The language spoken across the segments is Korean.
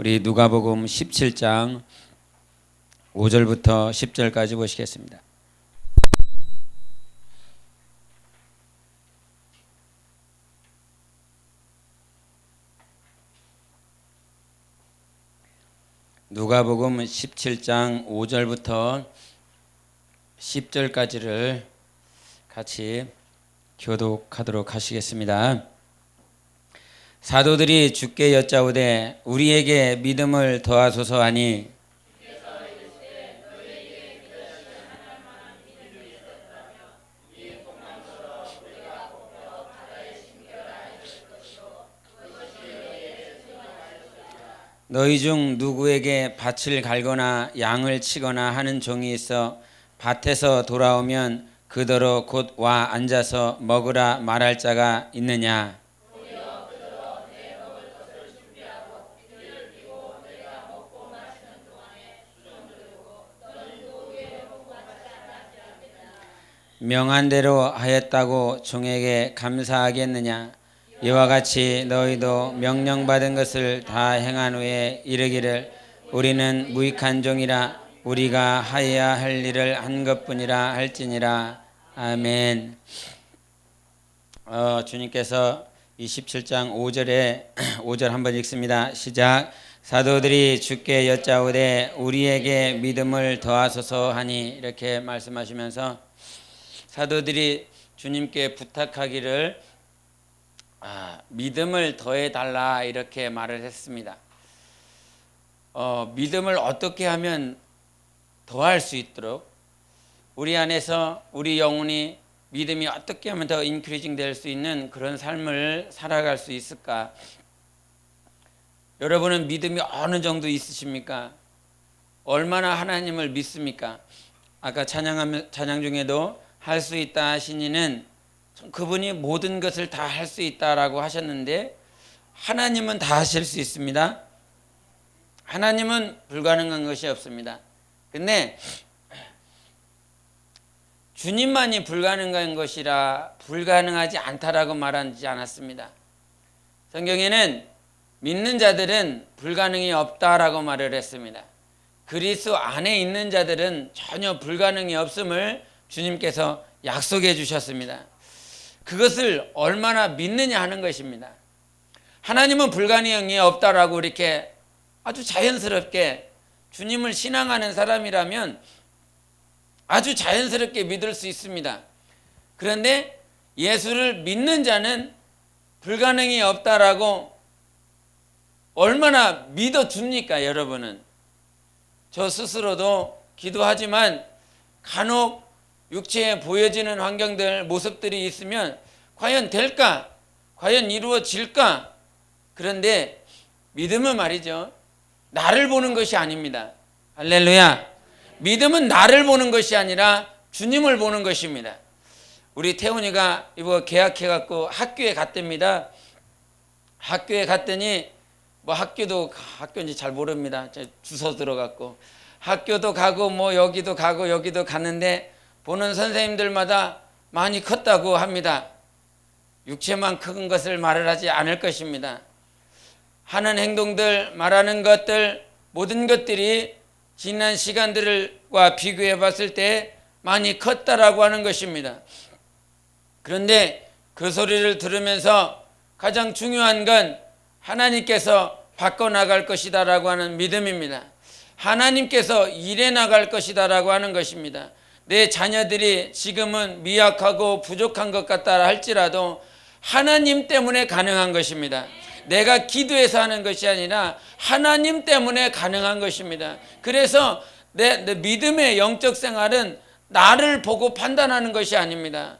우리 누가복음 17장 5절부터 10절까지 보시겠습니다. 누가복음 17장 5절부터 10절까지를 같이 교독하도록 하시겠습니다. 사도들이 주께 여짜오되 우리에게 믿음을 더하소서 하니 너희 중 누구에게 밭을 갈거나 양을 치거나 하는 종이 있어 밭에서 돌아오면 그더러 곧 와 앉아서 먹으라 말할 자가 있느냐? 명한 대로 하였다고 종에게 감사하겠느냐? 이와 같이 너희도 명령받은 것을 다 행한 후에 이르기를 우리는 무익한 종이라 우리가 하여야 할 일을 한 것뿐이라 할지니라. 아멘. 주님께서 27장 5절에 5절 한번 읽습니다. 시작. 사도들이 주께 여짜오되 우리에게 믿음을 더하소서 하니 이렇게 말씀하시면서 사도들이 주님께 부탁하기를 믿음을 더해달라 이렇게 말을 했습니다. 믿음을 어떻게 하면 더할 수 있도록 우리 안에서 우리 영혼이 믿음이 어떻게 하면 더 인크리징 될 수 있는 그런 삶을 살아갈 수 있을까? 여러분은 믿음이 어느 정도 있으십니까? 얼마나 하나님을 믿습니까? 아까 찬양 중에도 할 수 있다 하시니는 그분이 모든 것을 다 할 수 있다라고 하셨는데 하나님은 다 하실 수 있습니다. 하나님은 불가능한 것이 없습니다. 근데 주님만이 불가능한 것이라 불가능하지 않다라고 말하지 않았습니다. 성경에는 믿는 자들은 불가능이 없다라고 말을 했습니다. 그리스도 안에 있는 자들은 전혀 불가능이 없음을 주님께서 약속해 주셨습니다. 그것을 얼마나 믿느냐 하는 것입니다. 하나님은 불가능이 없다라고 이렇게 아주 자연스럽게 주님을 신앙하는 사람이라면 아주 자연스럽게 믿을 수 있습니다. 그런데 예수를 믿는 자는 불가능이 없다라고 얼마나 믿어줍니까, 여러분은? 저 스스로도 기도하지만 간혹 육체에 보여지는 환경들, 모습들이 있으면 과연 될까? 과연 이루어질까? 그런데 믿음은 말이죠. 나를 보는 것이 아닙니다. 할렐루야. 믿음은 나를 보는 것이 아니라 주님을 보는 것입니다. 우리 태훈이가 이거 계약해갖고 학교에 갔답니다. 학교에 갔더니 학교인지 잘 모릅니다. 주소 들어갔고 학교도 가고 여기도 가고 여기도 갔는데 보는 선생님들마다 많이 컸다고 합니다. 육체만 큰 것을 말을 하지 않을 것입니다. 하는 행동들, 말하는 것들, 모든 것들이 지난 시간들과 비교해 봤을 때 많이 컸다라고 하는 것입니다. 그런데 그 소리를 들으면서 가장 중요한 건 하나님께서 바꿔나갈 것이다라고 하는 믿음입니다. 하나님께서 일해 나갈 것이다라고 하는 것입니다. 내 자녀들이 지금은 미약하고 부족한 것 같다 할지라도 하나님 때문에 가능한 것입니다. 내가 기도해서 하는 것이 아니라 하나님 때문에 가능한 것입니다. 그래서 내 믿음의 영적 생활은 나를 보고 판단하는 것이 아닙니다.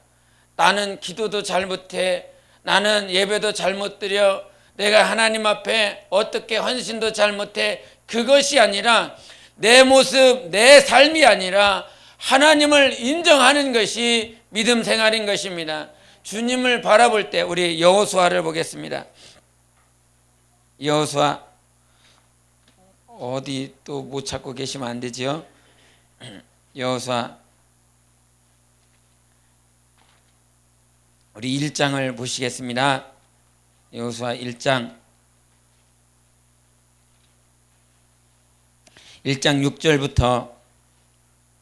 나는 기도도 잘 못해, 나는 예배도 잘 못 드려, 내가 하나님 앞에 어떻게 헌신도 잘 못해, 그것이 아니라 내 모습, 내 삶이 아니라 하나님을 인정하는 것이 믿음 생활인 것입니다. 주님을 바라볼 때 우리 여호수아를 보겠습니다. 여호수아 어디 또 못 찾고 계시면 안 되지요? 여호수아 우리 1장을 보시겠습니다. 여호수아 1장 1장 6절부터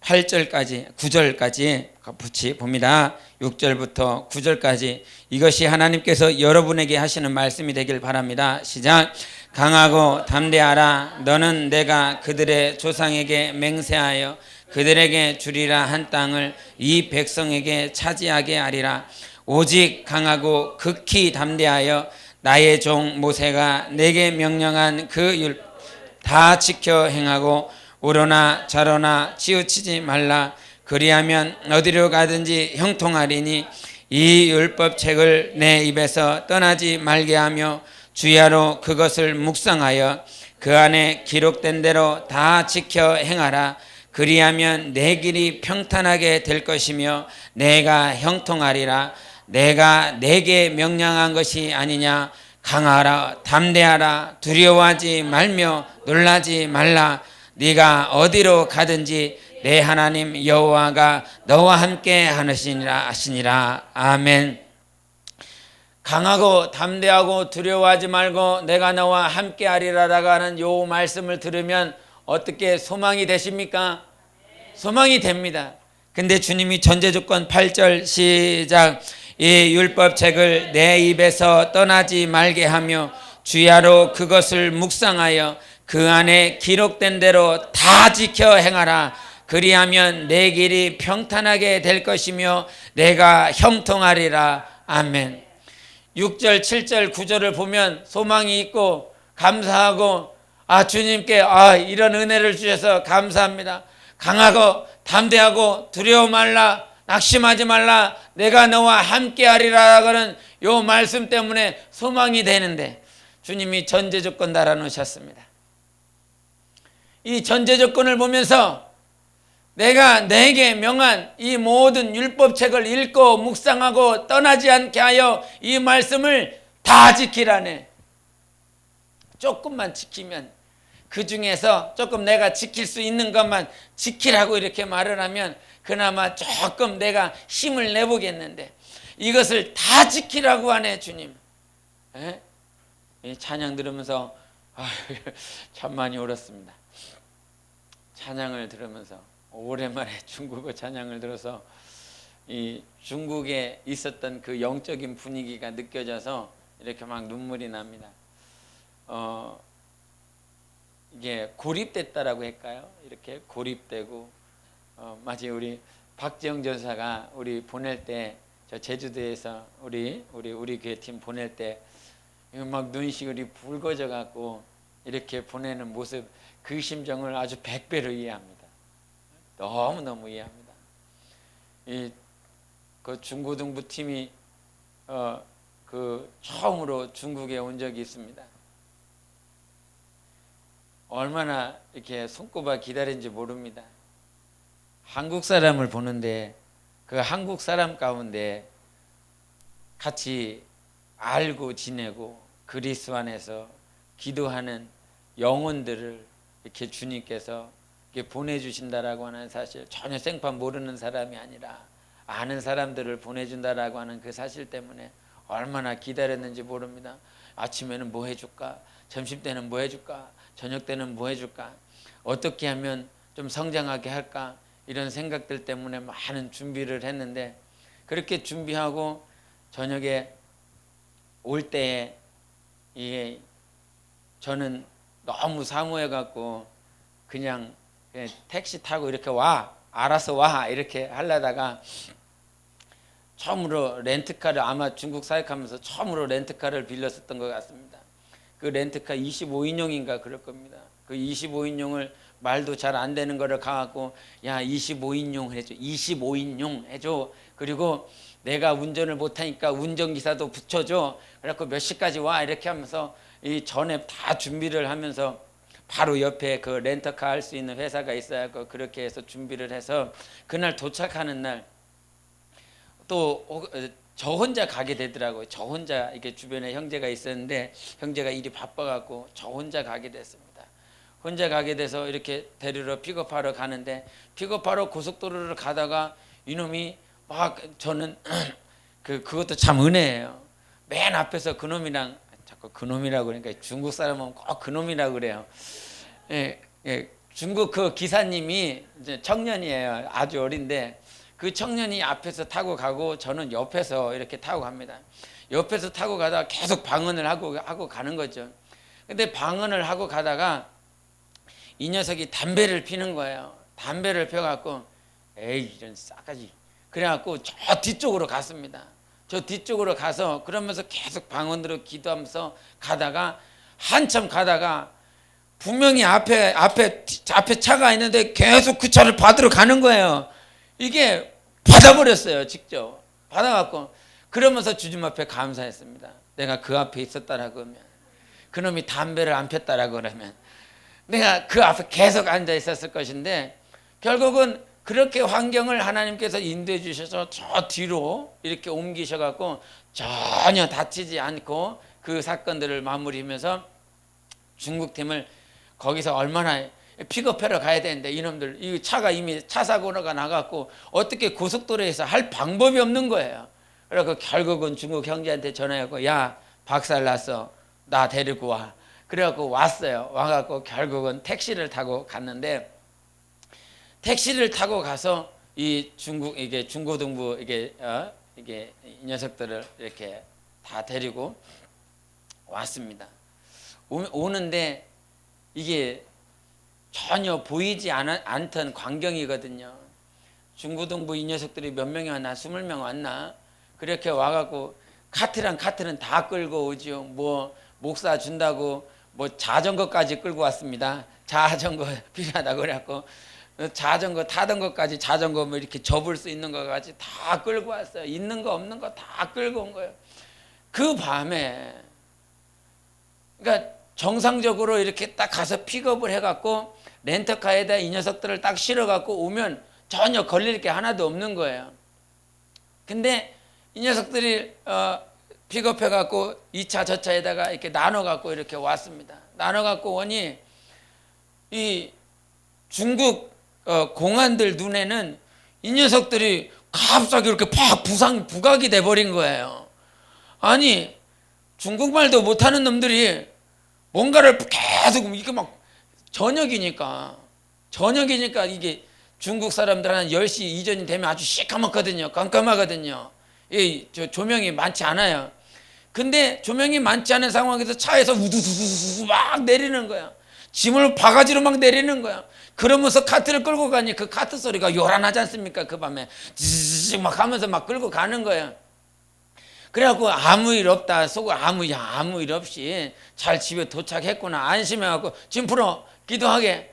8절까지 9절까지 같이 봅니다. 6절부터 9절까지 이것이 하나님께서 여러분에게 하시는 말씀이 되길 바랍니다. 시작. 강하고 담대하라. 너는 내가 그들의 조상에게 맹세하여 그들에게 주리라 한 땅을 이 백성에게 차지하게 하리라. 오직 강하고 극히 담대하여 나의 종 모세가 내게 명령한 그 율 다 지켜 행하고 오로나 저로나 치우치지 말라. 그리하면 어디로 가든지 형통하리니 이 율법책을 내 입에서 떠나지 말게 하며 주야로 그것을 묵상하여 그 안에 기록된 대로 다 지켜 행하라. 그리하면 내 길이 평탄하게 될 것이며 내가 형통하리라. 내가 내게 명령한 것이 아니냐. 강하라 담대하라 두려워하지 말며 놀라지 말라. 네가 어디로 가든지 내 하나님 여호와가 너와 함께 하시니라. 아멘. 강하고 담대하고 두려워하지 말고 내가 너와 함께 하리라라고 하는 요 말씀을 들으면 어떻게 소망이 되십니까? 소망이 됩니다. 근데 주님이 전제조건 8절 시작. 이 율법책을 내 입에서 떠나지 말게 하며 주야로 그것을 묵상하여 그 안에 기록된 대로 다 지켜 행하라. 그리하면 내 길이 평탄하게 될 것이며 내가 형통하리라. 아멘. 6절 7절 9절을 보면 소망이 있고 감사하고 주님께 이런 은혜를 주셔서 감사합니다. 강하고 담대하고 두려워 말라. 낙심하지 말라. 내가 너와 함께하리라고 하는 요 말씀 때문에 소망이 되는데 주님이 전제 조건 달아놓으셨습니다. 이 전제 조건을 보면서 내가 내게 명한 이 모든 율법책을 읽고 묵상하고 떠나지 않게 하여 이 말씀을 다 지키라네. 조금만 지키면, 그 중에서 조금 내가 지킬 수 있는 것만 지키라고 이렇게 말을 하면 그나마 조금 내가 힘을 내보겠는데 이것을 다 지키라고 하네 주님. 이 찬양 들으면서 참 많이 울었습니다. 찬양을 들으면서 오랜만에 중국어 찬양을 들어서 이 중국에 있었던 그 영적인 분위기가 느껴져서 이렇게 막 눈물이 납니다. 이게 고립됐다라고 할까요? 이렇게 고립되고 마치 우리 박지영 전사가 우리 보낼 때 저 제주도에서 우리 교회 팀 보낼 때 막 눈시울이 붉어져 갖고 이렇게 보내는 모습, 그 심정을 아주 100배로 이해합니다. 너무너무 이해합니다. 그 중고등부 팀이 그 처음으로 중국에 온 적이 있습니다. 얼마나 이렇게 손꼽아 기다린지 모릅니다. 한국 사람을 보는데 그 한국 사람 가운데 같이 알고 지내고 그리스도 안에서 기도하는 영혼들을 이렇게 주님께서 이렇게 보내주신다라고 하는 사실, 전혀 생판 모르는 사람이 아니라 아는 사람들을 보내준다라고 하는 그 사실 때문에 얼마나 기다렸는지 모릅니다. 아침에는 뭐 해줄까? 점심 때는 뭐 해줄까? 저녁 때는 뭐 해줄까? 어떻게 하면 좀 성장하게 할까? 이런 생각들 때문에 많은 준비를 했는데, 그렇게 준비하고 저녁에 올 때에 이게 저는 너무 사모해 갖고 그냥 택시 타고 이렇게 알아서 와 이렇게 하려다가 처음으로 렌트카를, 아마 중국 사역하면서 처음으로 렌트카를 빌렸었던 것 같습니다. 그 렌트카 25인용인가 그럴 겁니다. 그 25인용을 말도 잘 안 되는 거를 가갖고 25인용 해줘, 25인용 해줘. 그리고 내가 운전을 못하니까 운전기사도 붙여줘. 그래갖고 몇 시까지 와 이렇게 하면서 이 전에 다 준비를 하면서 바로 옆에 그 렌터카 할 수 있는 회사가 있어야 하고 그렇게 해서 준비를 해서 그날 도착하는 날 또 저 혼자 가게 되더라고요. 저 혼자, 이게 주변에 형제가 있었는데 형제가 일이 바빠갖고 저 혼자 가게 됐습니다. 혼자 가게 돼서 이렇게 데리러 픽업하러 가는데, 픽업하러 고속도로를 가다가 이놈이 막, 저는 그것도 참 은혜예요. 맨 앞에서 그놈이랑, 자꾸 그놈이라고 그러니까 중국 사람은 꼭 그놈이라고 그래요. 중국 그 기사님이 이제 청년이에요. 아주 어린데 그 청년이 앞에서 타고 가고 저는 옆에서 이렇게 타고 갑니다. 옆에서 타고 가다가 계속 방언을 하고 가는 거죠. 근데 방언을 하고 가다가 이 녀석이 담배를 피는 거예요. 담배를 펴갖고 에이 이런 싸가지. 그래갖고 저 뒤쪽으로 갔습니다. 저 뒤쪽으로 가서 그러면서 계속 방언으로 기도하면서 가다가 한참 가다가 분명히 앞에 차가 있는데 계속 그 차를 받으러 가는 거예요. 이게 받아버렸어요. 직접 받아갖고 그러면서 주님 앞에 감사했습니다. 내가 그 앞에 있었다라고 하면, 그놈이 담배를 안 폈다라고 그러면 내가 그 앞에 계속 앉아 있었을 것인데, 결국은 그렇게 환경을 하나님께서 인도해 주셔서 저 뒤로 이렇게 옮기셔갖고 전혀 다치지 않고 그 사건들을 마무리하면서 중국팀을 거기서 얼마나 픽업하러 가야 되는데 이놈들 이 차가 이미 차 사고가 나갖고 어떻게 고속도로에서 할 방법이 없는 거예요. 그래서 결국은 중국 형제한테 전화하고 야 박살났어 나 데리고 와. 그래갖고 왔어요. 와갖고 결국은 택시를 타고 갔는데, 택시를 타고 가서 이 중국 이게 중고등부 이게 이 녀석들을 이렇게 다 데리고 왔습니다. 오는데 이게 전혀 보이지 않던 광경이거든요. 중고등부 이 녀석들이 몇 명이 왔나? 20명 왔나? 그렇게 와갖고 카트랑 카트는 다 끌고 오지요. 뭐 목사 준다고 뭐 자전거까지 끌고 왔습니다. 자전거 필요하다고 그래갖고 자전거 타던 것까지 자전거 뭐 이렇게 접을 수 있는 것까지 다 끌고 왔어요. 있는 거 없는 거 다 끌고 온 거예요. 그 밤에 그러니까 정상적으로 이렇게 딱 가서 픽업을 해갖고 렌터카에다 이 녀석들을 딱 실어갖고 오면 전혀 걸릴 게 하나도 없는 거예요. 근데 이 녀석들이 픽업해갖고 2차 저 차에다가 이렇게 나눠갖고 이렇게 왔습니다. 나눠갖고 오니 이 중국 공안들 눈에는 이 녀석들이 갑자기 이렇게 팍 부각이 돼버린 거예요. 아니 중국말도 못하는 놈들이 뭔가를 계속 이게 막 저녁이니까 이게 중국 사람들 한 10시 이전이 되면 아주 시커멓거든요. 깜깜하거든요. 이 조명이 많지 않아요. 근데 조명이 많지 않은 상황에서 차에서 우두두두두 막 내리는 거야. 짐을 바가지로 막 내리는 거야. 그러면서 카트를 끌고 가니 그 카트 소리가 요란하지 않습니까? 그 밤에 지지직 막 하면서 막 끌고 가는 거야. 그래갖고 아무 일 없다 속으로 아무 일 없이 잘 집에 도착했구나 안심해갖고 짐 풀어 기도하게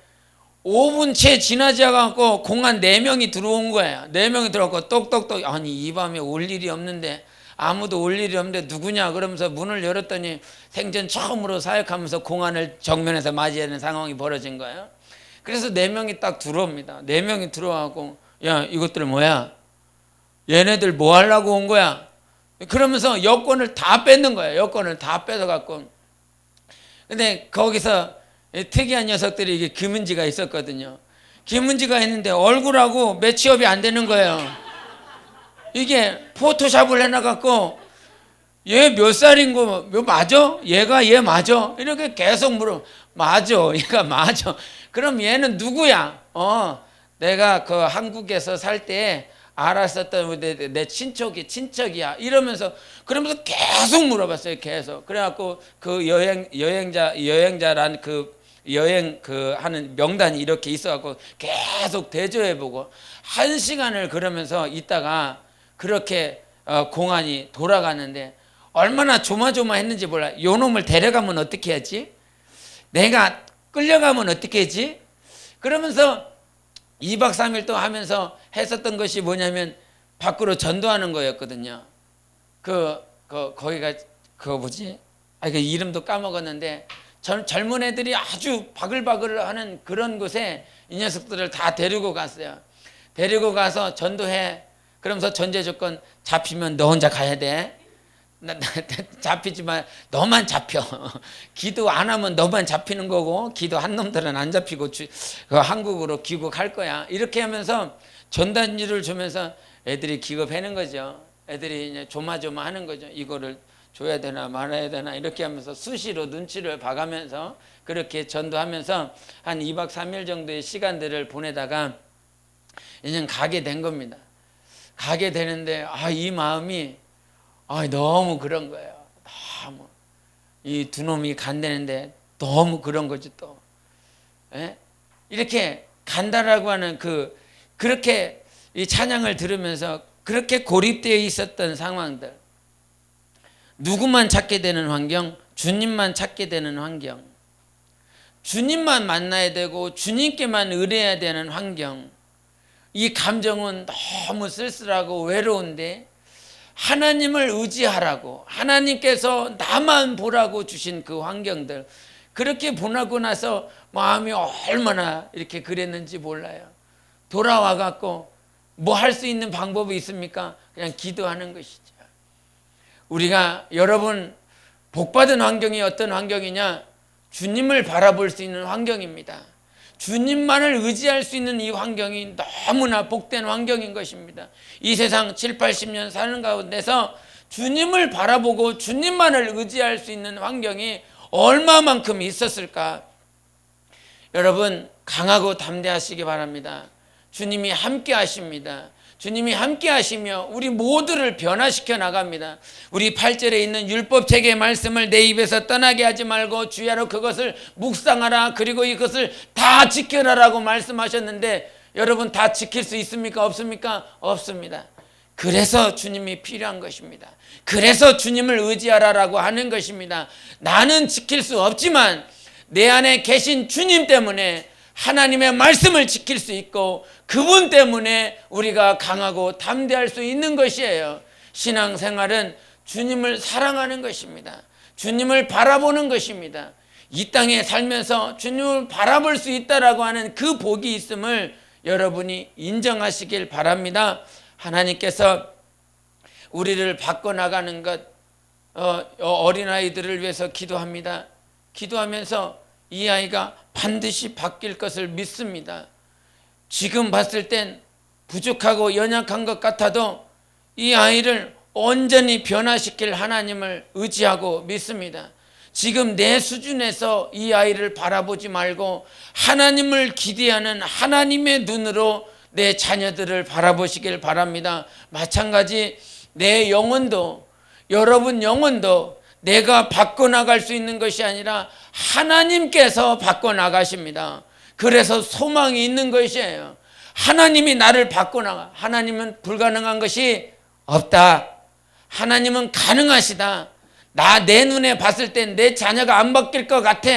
5분 채 지나지 않고 공안 4명이 들어온 거예요. 4명이 들어왔고 똑똑똑 아니 이 밤에 올 일이 없는데 아무도 올 일이 없는데 누구냐 그러면서 문을 열었더니 생전 처음으로 사역하면서 공안을 정면에서 맞이해야 하는 상황이 벌어진 거예요. 그래서 4명이 딱 들어옵니다. 4명이 들어와갖고 야 이것들 뭐야? 얘네들 뭐 하려고 온 거야? 그러면서 여권을 다 뺏는 거예요. 여권을 다 뺏어갖고. 근데 거기서 특이한 녀석들이 이게 김은지가 있었거든요. 김은지가 있는데 얼굴하고 매치업이 안 되는 거예요. 이게 포토샵을 해놔갖고 얘 몇 살인 거 맞아? 얘가 얘 맞아? 이렇게 계속 물어. 맞아. 얘가 맞아. 그럼 얘는 누구야? 내가 그 한국에서 살 때 알았었던 내 친척이야. 이러면서 그러면서 계속 물어봤어요. 계속. 그래갖고 그 여행자란 그 여행 그 하는 명단이 이렇게 있어갖고 계속 대조해보고 1시간을 그러면서 있다가 그렇게 공안이 돌아가는데 얼마나 조마조마했는지 몰라. 요 놈을 데려가면 어떻게 하지? 내가 끌려가면 어떻게 하지? 그러면서 2박 3일 또 하면서 했었던 것이 뭐냐면 밖으로 전도하는 거였거든요. 거기가 그거 뭐지? 그 이름도 까먹었는데 젊은 애들이 아주 바글바글 하는 그런 곳에 이 녀석들을 다 데리고 갔어요. 데리고 가서 전도해. 그러면서 전제 조건 잡히면 너 혼자 가야 돼. 잡히지만 너만 잡혀. 기도 안 하면 너만 잡히는 거고 기도한 놈들은 안 잡히고 한국으로 귀국할 거야. 이렇게 하면서 전단지를 주면서 애들이 기겁하는 거죠. 애들이 이제 조마조마하는 거죠. 이거를 줘야 되나 말아야 되나 이렇게 하면서 수시로 눈치를 봐가면서 그렇게 전도하면서 한 2박 3일 정도의 시간들을 보내다가 이제 가게 된 겁니다. 가게 되는데 이 마음이 너무 그런 거예요. 너무 이 두 놈이 간다는데 너무 그런 거지 또. 예? 이렇게 간다라고 하는 그렇게 이 찬양을 들으면서 그렇게 고립되어 있었던 상황들, 누구만 찾게 되는 환경, 주님만 찾게 되는 환경, 주님만 만나야 되고 주님께만 의뢰해야 되는 환경, 이 감정은 너무 쓸쓸하고 외로운데 하나님을 의지하라고, 하나님께서 나만 보라고 주신 그 환경들, 그렇게 보내고 나서 마음이 얼마나 이렇게 그랬는지 몰라요. 돌아와 갖고 뭐 할 수 있는 방법이 있습니까? 그냥 기도하는 것이죠. 우리가 여러분 복받은 환경이 어떤 환경이냐? 주님을 바라볼 수 있는 환경입니다. 주님만을 의지할 수 있는 이 환경이 너무나 복된 환경인 것입니다. 이 세상 7, 80년 사는 가운데서 주님을 바라보고 주님만을 의지할 수 있는 환경이 얼마만큼 있었을까? 여러분 강하고 담대하시기 바랍니다. 주님이 함께 하십니다. 주님이 함께 하시며 우리 모두를 변화시켜 나갑니다. 우리 8절에 있는 율법책의 말씀을 내 입에서 떠나게 하지 말고 주야로 그것을 묵상하라, 그리고 이것을 다 지켜라라고 말씀하셨는데 여러분 다 지킬 수 있습니까? 없습니까? 없습니다. 그래서 주님이 필요한 것입니다. 그래서 주님을 의지하라라고 하는 것입니다. 나는 지킬 수 없지만 내 안에 계신 주님 때문에 하나님의 말씀을 지킬 수 있고 그분 때문에 우리가 강하고 담대할 수 있는 것이에요. 신앙생활은 주님을 사랑하는 것입니다. 주님을 바라보는 것입니다. 이 땅에 살면서 주님을 바라볼 수 있다라고 하는 그 복이 있음을 여러분이 인정하시길 바랍니다. 하나님께서 우리를 바꿔나가는 것, 어린아이들을 위해서 기도합니다. 기도하면서 이 아이가 반드시 바뀔 것을 믿습니다. 지금 봤을 땐 부족하고 연약한 것 같아도 이 아이를 온전히 변화시킬 하나님을 의지하고 믿습니다. 지금 내 수준에서 이 아이를 바라보지 말고 하나님을 기대하는 하나님의 눈으로 내 자녀들을 바라보시길 바랍니다. 마찬가지 내 영혼도, 여러분 영혼도 내가 바꿔나갈 수 있는 것이 아니라 하나님께서 바꿔나가십니다. 그래서 소망이 있는 것이에요. 하나님이 나를 바꿔나가. 하나님은 불가능한 것이 없다. 하나님은 가능하시다. 내 눈에 봤을 땐 내 자녀가 안 바뀔 것 같아.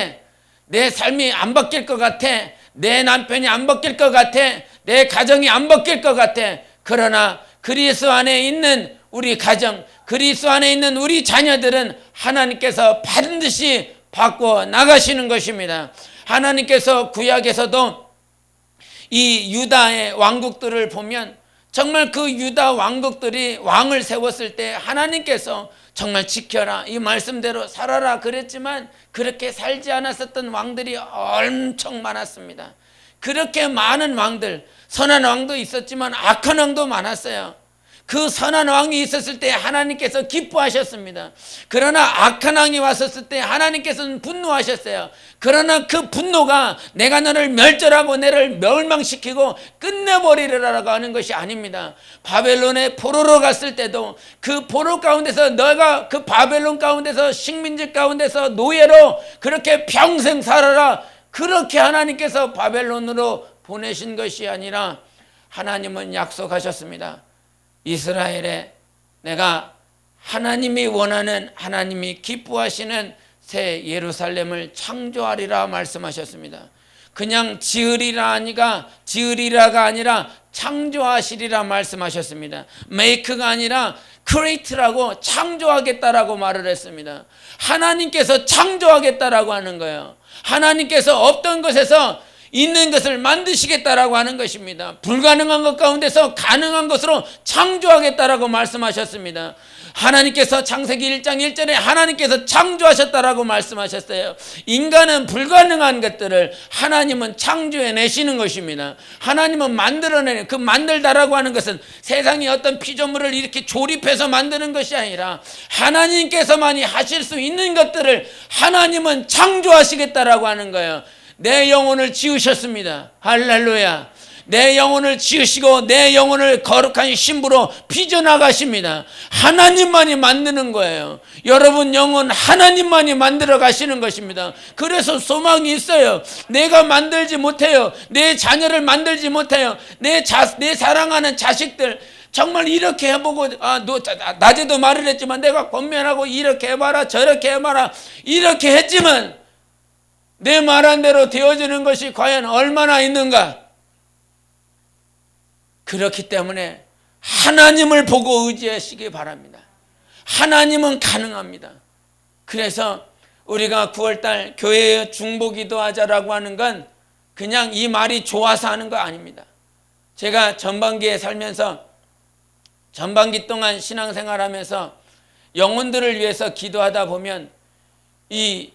내 삶이 안 바뀔 것 같아. 내 남편이 안 바뀔 것 같아. 내 가정이 안 바뀔 것 같아. 그러나 그리스도 안에 있는 우리 가정, 그리스도 안에 있는 우리 자녀들은 하나님께서 반드시 바꿔 나가시는 것입니다. 하나님께서 구약에서도 이 유다의 왕국들을 보면 정말 그 유다 왕국들이 왕을 세웠을 때 하나님께서 정말 지켜라, 이 말씀대로 살아라 그랬지만 그렇게 살지 않았었던 왕들이 엄청 많았습니다. 그렇게 많은 왕들, 선한 왕도 있었지만 악한 왕도 많았어요. 그 선한 왕이 있었을 때 하나님께서 기뻐하셨습니다. 그러나 악한 왕이 왔었을 때 하나님께서는 분노하셨어요. 그러나 그 분노가 내가 너를 멸절하고 너를 멸망시키고 끝내버리리라고 하는 것이 아닙니다. 바벨론에 포로로 갔을 때도 그 포로 가운데서 너가 그 바벨론 가운데서 식민지 가운데서 노예로 그렇게 평생 살아라, 그렇게 하나님께서 바벨론으로 보내신 것이 아니라 하나님은 약속하셨습니다. 이스라엘에 내가 하나님이 원하는, 하나님이 기뻐하시는 새 예루살렘을 창조하리라 말씀하셨습니다. 그냥 지으리라가 아니라 창조하시리라 말씀하셨습니다. make가 아니라 create라고, 창조하겠다라고 말을 했습니다. 하나님께서 창조하겠다라고 하는 거예요. 하나님께서 없던 것에서 있는 것을 만드시겠다라고 하는 것입니다. 불가능한 것 가운데서 가능한 것으로 창조하겠다라고 말씀하셨습니다. 하나님께서 창세기 1장 1절에 하나님께서 창조하셨다라고 말씀하셨어요. 인간은 불가능한 것들을 하나님은 창조해내시는 것입니다. 하나님은 만들어내는, 그 만들다라고 하는 것은 세상에 어떤 피조물을 이렇게 조립해서 만드는 것이 아니라 하나님께서만이 하실 수 있는 것들을 하나님은 창조하시겠다라고 하는 거예요. 내 영혼을 지으셨습니다. 할렐루야. 내 영혼을 지으시고 내 영혼을 거룩한 신부로 빚어나가십니다. 하나님만이 만드는 거예요. 여러분 영혼 하나님만이 만들어 가시는 것입니다. 그래서 소망이 있어요. 내가 만들지 못해요. 내 자녀를 만들지 못해요. 내 사랑하는 자식들 정말 이렇게 해보고, 낮에도 말을 했지만 내가 권면하고 이렇게 해봐라 저렇게 해봐라 이렇게 했지만 내 말한 대로 되어지는 것이 과연 얼마나 있는가? 그렇기 때문에 하나님을 보고 의지하시기 바랍니다. 하나님은 가능합니다. 그래서 우리가 9월달 교회에 중보기도 하자라고 하는 건 그냥 이 말이 좋아서 하는 거 아닙니다. 제가 전반기에 살면서 전반기 동안 신앙생활하면서 영혼들을 위해서 기도하다 보면 이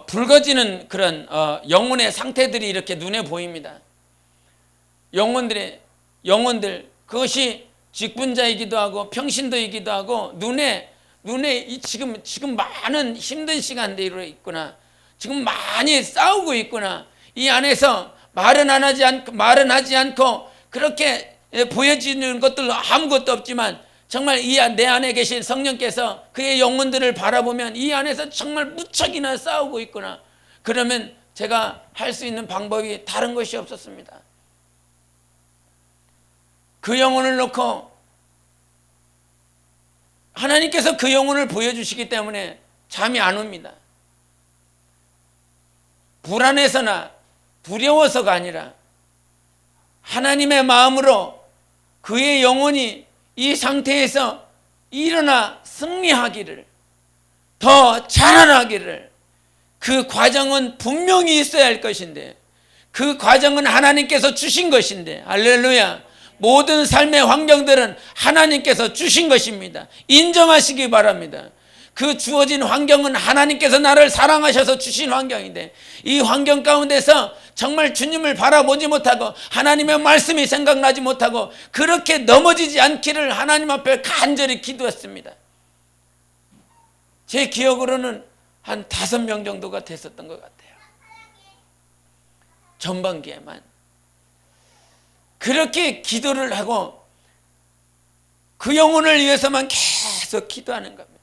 붉어지는 그런 영혼의 상태들이 이렇게 눈에 보입니다. 영혼들 그것이 직분자이기도 하고 평신도이기도 하고 눈에 지금 많은 힘든 시간들이 있구나. 지금 많이 싸우고 있구나. 이 안에서 말은 하지 않고 그렇게 보여지는 것들 아무것도 없지만 정말 내 안에 계신 성령께서 그의 영혼들을 바라보면 이 안에서 정말 무척이나 싸우고 있구나. 그러면 제가 할 수 있는 방법이 다른 것이 없었습니다. 그 영혼을 놓고 하나님께서 그 영혼을 보여주시기 때문에 잠이 안 옵니다. 불안해서나 두려워서가 아니라 하나님의 마음으로 그의 영혼이 이 상태에서 일어나 승리하기를, 더 자라나기를, 그 과정은 분명히 있어야 할 것인데 그 과정은 하나님께서 주신 것인데, 할렐루야. 모든 삶의 환경들은 하나님께서 주신 것입니다. 인정하시기 바랍니다. 그 주어진 환경은 하나님께서 나를 사랑하셔서 주신 환경인데 이 환경 가운데서 정말 주님을 바라보지 못하고 하나님의 말씀이 생각나지 못하고 그렇게 넘어지지 않기를 하나님 앞에 간절히 기도했습니다. 제 기억으로는 한 5명 정도가 됐었던 것 같아요. 전반기에만 그렇게 기도를 하고 그 영혼을 위해서만 계속 기도하는 겁니다.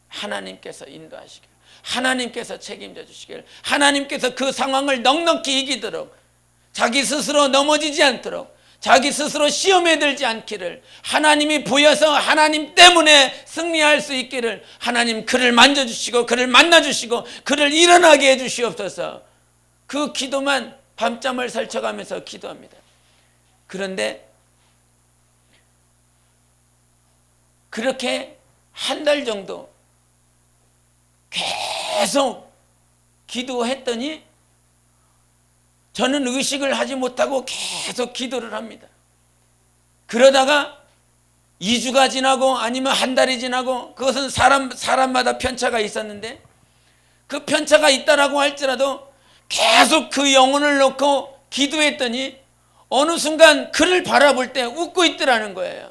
하나님께서 인도하시길, 하나님께서 책임져 주시길, 하나님께서 그 상황을 넉넉히 이기도록, 자기 스스로 넘어지지 않도록, 자기 스스로 시험에 들지 않기를, 하나님이 보여서 하나님 때문에 승리할 수 있기를, 하나님 그를 만져주시고 그를 만나주시고 그를 일어나게 해주시옵소서. 그 기도만 밤잠을 설쳐가면서 기도합니다. 그런데 그렇게 한 달 정도 계속 기도했더니 저는 의식을 하지 못하고 계속 기도를 합니다. 그러다가 2주가 지나고 아니면 한 달이 지나고, 그것은 사람마다 편차가 있었는데 그 편차가 있다라고 할지라도 계속 그 영혼을 놓고 기도했더니 어느 순간 그를 바라볼 때 웃고 있더라는 거예요.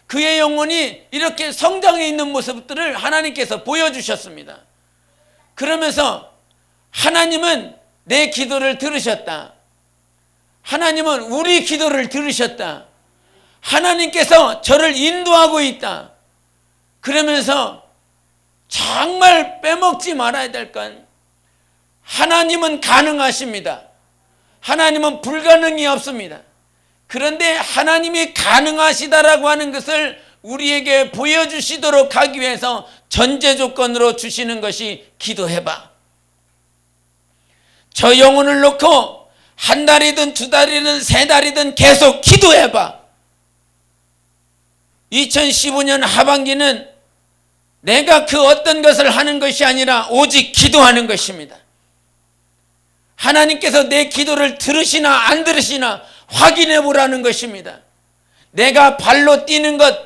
그의 영혼이 이렇게 성장해 있는 모습들을 하나님께서 보여주셨습니다. 그러면서 하나님은 내 기도를 들으셨다. 하나님은 우리 기도를 들으셨다. 하나님께서 저를 인도하고 있다. 그러면서 정말 빼먹지 말아야 될 건, 하나님은 가능하십니다. 하나님은 불가능이 없습니다. 그런데 하나님이 가능하시다라고 하는 것을 우리에게 보여주시도록 하기 위해서 전제 조건으로 주시는 것이 기도해봐. 저 영혼을 놓고 한 달이든 2달이든 3달이든 계속 기도해봐. 2015년 하반기는 내가 그 어떤 것을 하는 것이 아니라 오직 기도하는 것입니다. 하나님께서 내 기도를 들으시나 안 들으시나 확인해 보라는 것입니다. 내가 발로 뛰는 것,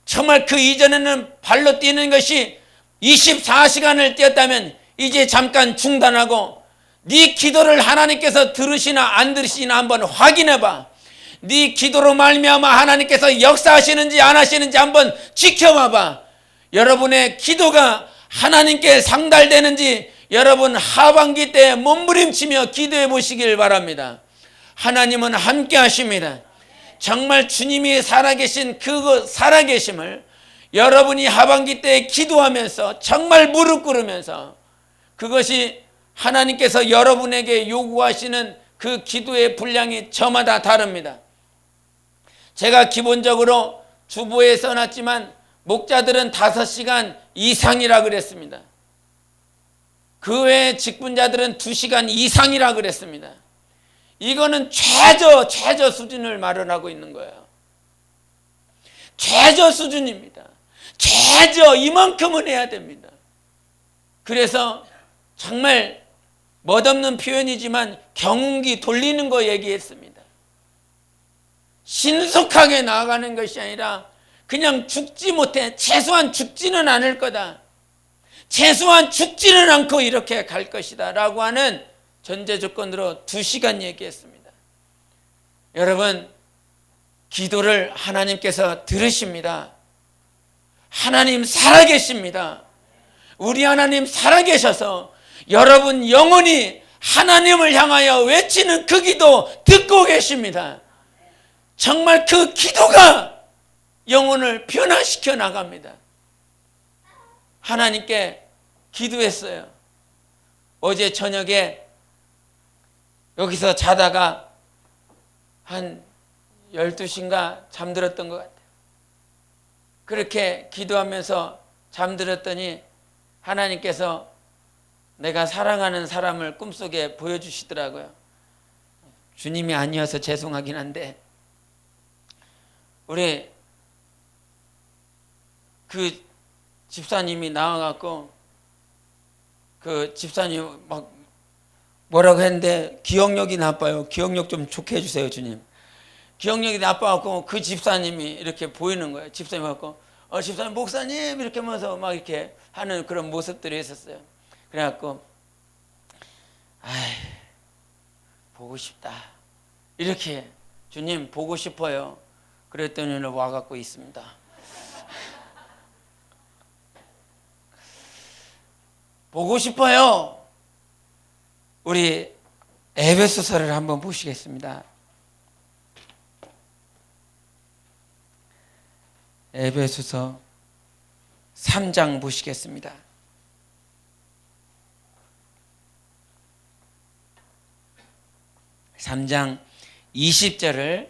정말 그 이전에는 발로 뛰는 것이 24시간을 뛰었다면 이제 잠깐 중단하고 네 기도를 하나님께서 들으시나 안 들으시나 한번 확인해 봐. 네 기도로 말미암아 하나님께서 역사하시는지 안 하시는지 한번 지켜봐 봐. 여러분의 기도가 하나님께 상달되는지 여러분 하반기 때 몸부림치며 기도해 보시길 바랍니다. 하나님은 함께 하십니다. 정말 주님이 살아계신 그 살아계심을 여러분이 하반기 때 기도하면서 정말 무릎 꿇으면서 그것이 하나님께서 여러분에게 요구하시는 그 기도의 분량이 저마다 다릅니다. 제가 기본적으로 주보에 써놨지만 목자들은 5시간 이상이라 그랬습니다. 그 외에 직분자들은 2시간 이상이라 그랬습니다. 이거는 최저 수준을 마련하고 있는 거예요. 최저 수준입니다. 최저 이만큼은 해야 됩니다. 그래서 정말 멋없는 표현이지만 경운기 돌리는 거 얘기했습니다. 신속하게 나아가는 것이 아니라 그냥 죽지 못해, 최소한 죽지는 않을 거다, 최소한 죽지는 않고 이렇게 갈 것이다 라고 하는 전제 조건으로 2시간 얘기했습니다. 여러분, 기도를 하나님께서 들으십니다. 하나님 살아계십니다. 우리 하나님 살아계셔서 여러분 영혼이 하나님을 향하여 외치는 그 기도 듣고 계십니다. 정말 그 기도가 영혼을 변화시켜 나갑니다. 하나님께 기도했어요. 어제 저녁에 여기서 자다가 한 12시인가 잠들었던 것 같아요. 그렇게 기도하면서 잠들었더니 하나님께서 내가 사랑하는 사람을 꿈속에 보여주시더라고요. 주님이 아니어서 죄송하긴 한데 우리 그 집사님이 나와갖고 그 집사님 막 뭐라고 했는데 기억력이 나빠요. 기억력 좀 좋게 해주세요, 주님. 기억력이 나빠갖고 그 집사님이 이렇게 보이는 거예요. 집사님 갖고 집사님, 목사님 이렇게 하면서 막 이렇게 하는 그런 모습들이 있었어요. 그래갖고 보고 싶다 이렇게, 주님 보고 싶어요. 그랬더니 와갖고 있습니다. 보고 싶어요. 우리 에베소서를 한번 보시겠습니다. 에베소서 3장 보시겠습니다. 3장 20절을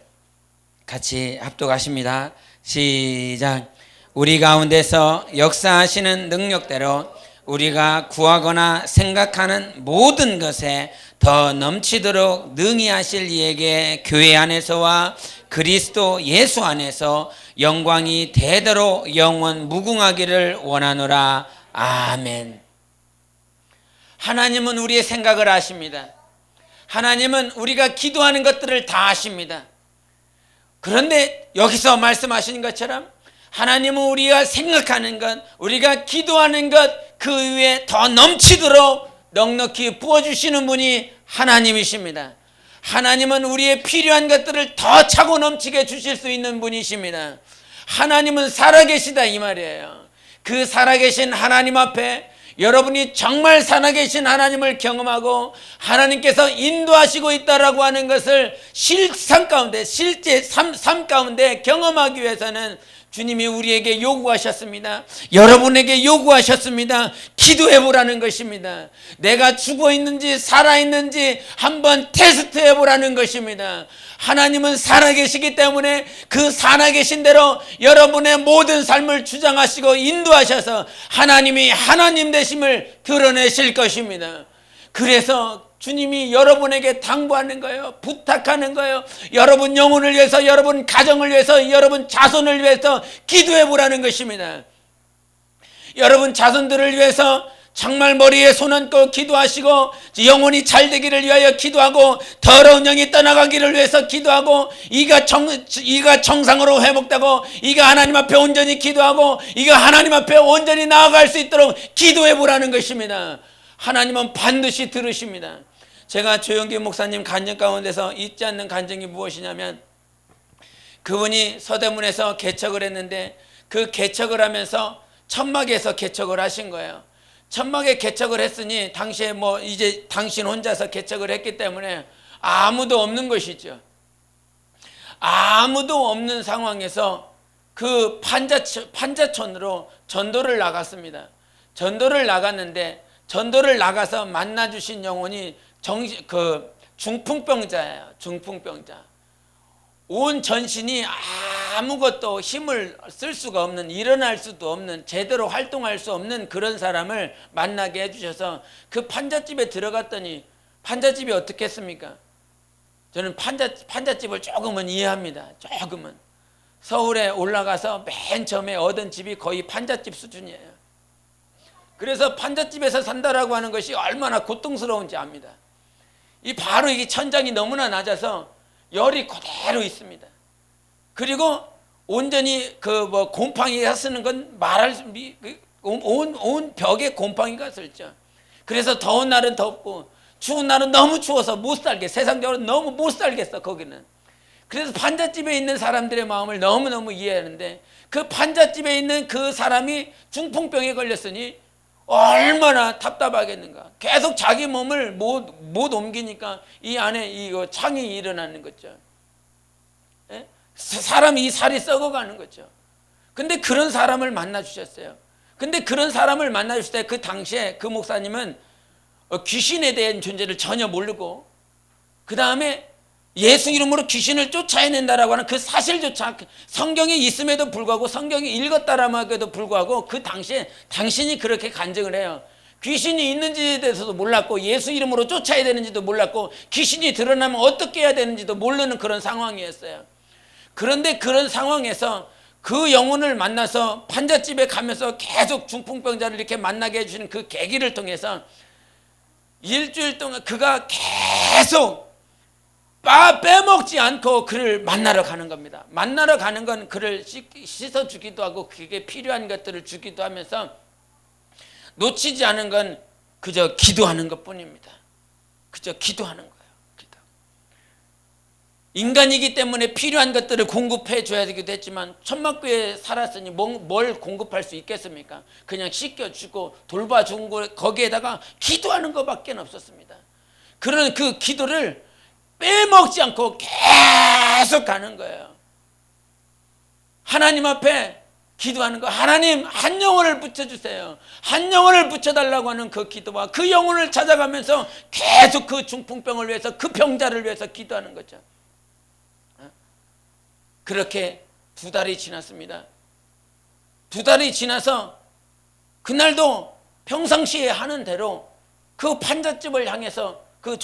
같이 합독하십니다. 시작. 우리 가운데서 역사하시는 능력대로 우리가 구하거나 생각하는 모든 것에 더 넘치도록 능히 하실 이에게 교회 안에서와 그리스도 예수 안에서 영광이 대대로 영원 무궁하기를 원하노라. 아멘. 하나님은 우리의 생각을 아십니다. 하나님은 우리가 기도하는 것들을 다 아십니다. 그런데 여기서 말씀하시는 것처럼 하나님은 우리가 생각하는 것, 우리가 기도하는 것 그 위에 더 넘치도록 넉넉히 부어주시는 분이 하나님이십니다. 하나님은 우리의 필요한 것들을 더 차고 넘치게 주실 수 있는 분이십니다. 하나님은 살아계시다 이 말이에요. 그 살아계신 하나님 앞에 여러분이 정말 살아계신 하나님을 경험하고 하나님께서 인도하시고 있다라고 하는 것을 실상 가운데, 실제 삶 가운데 경험하기 위해서는 주님이 우리에게 요구하셨습니다. 여러분에게 요구하셨습니다. 기도해보라는 것입니다. 내가 죽어있는지 살아있는지 한번 테스트해보라는 것입니다. 하나님은 살아계시기 때문에 그 살아계신 대로 여러분의 모든 삶을 주장하시고 인도하셔서 하나님이 하나님 되심을 드러내실 것입니다. 그래서 주님이 여러분에게 당부하는 거예요. 부탁하는 거예요. 여러분 영혼을 위해서, 여러분 가정을 위해서, 여러분 자손을 위해서 기도해 보라는 것입니다. 여러분 자손들을 위해서 정말 머리에 손 얹고 기도하시고 영혼이 잘 되기를 위하여 기도하고 더러운 영이 떠나가기를 위해서 기도하고 이가 정상으로 회복되고 이가 하나님 앞에 온전히 기도하고 이가 하나님 앞에 온전히 나아갈 수 있도록 기도해 보라는 것입니다. 하나님은 반드시 들으십니다. 제가 조영기 목사님 간증 가운데서 잊지 않는 간증이 무엇이냐면, 그분이 서대문에서 개척을 했는데 그 개척을 하면서 천막에서 개척을 하신 거예요. 천막에 개척을 했으니 당시에 이제 당신 혼자서 개척을 했기 때문에 아무도 없는 것이죠. 아무도 없는 상황에서 그 판자촌으로 전도를 나갔습니다. 전도를 나갔는데 전도를 나가서 만나주신 영혼이 중풍병자예요. 중풍병자. 온 전신이 아무것도 힘을 쓸 수가 없는, 일어날 수도 없는, 제대로 활동할 수 없는 그런 사람을 만나게 해주셔서 그 판잣집에 들어갔더니, 판잣집이 어떻게 했습니까? 저는 판잣집을 조금은 이해합니다. 조금은. 서울에 올라가서 맨 처음에 얻은 집이 거의 판잣집 수준이에요. 그래서 판잣집에서 산다라고 하는 것이 얼마나 고통스러운지 압니다. 바로 이게 천장이 너무나 낮아서 열이 그대로 있습니다. 그리고 온전히 곰팡이가 쓰는 건 온 벽에 곰팡이가 슬죠. 그래서 더운 날은 덥고 추운 날은 너무 추워서 못 살게, 세상적으로 너무 못 살겠어 거기는. 그래서 판잣집에 있는 사람들의 마음을 너무너무 이해하는데, 그 판잣집에 있는 그 사람이 중풍병에 걸렸으니 얼마나 답답하겠는가. 계속 자기 몸을 못 옮기니까 이 안에 창이 일어나는 거죠. 예? 사람이 이 살이 썩어가는 거죠. 근데 그런 사람을 만나 주셨어요. 근데 그런 사람을 만나 주실 때 그 당시에 그 목사님은 귀신에 대한 존재를 전혀 모르고, 그 다음에 예수 이름으로 귀신을 쫓아내낸다라고 하는 그 사실조차 성경에 있음에도 불구하고, 성경이 읽었다라고 불구하고 그 당시에 당신이 그렇게 간증을 해요. 귀신이 있는지에 대해서도 몰랐고, 예수 이름으로 쫓아야 되는지도 몰랐고, 귀신이 드러나면 어떻게 해야 되는지도 모르는 그런 상황이었어요. 그런데 그런 상황에서 그 영혼을 만나서 판잣집에 가면서 계속 중풍병자를 이렇게 만나게 해주시는 그 계기를 통해서 일주일 동안 그가 계속 빼먹지 않고 그를 만나러 가는 겁니다. 만나러 가는 건 그를 씻어주기도 하고 그게 필요한 것들을 주기도 하면서 놓치지 않은 건 그저 기도하는 것뿐입니다. 그저 기도하는 거예요. 기도. 인간이기 때문에 필요한 것들을 공급해 줘야 되기도 했지만, 천막교회에 살았으니 뭘 공급할 수 있겠습니까? 그냥 씻겨주고 돌봐준 거, 거기에다가 기도하는 것밖에 없었습니다. 그런 그 기도를 빼먹지 않고 계속 가는 거예요. 하나님 앞에 기도하는 거. 하나님, 한 영혼을 붙여주세요. 한 영혼을 붙여달라고 하는 그 기도와 그 영혼을 찾아가면서 계속 그 중풍병을 위해서, 그 병자를 위해서 기도하는 거죠. 그렇게 2달이 지났습니다. 2달이 지나서 그날도 평상시에 하는 대로 그 판잣집을 향해서 그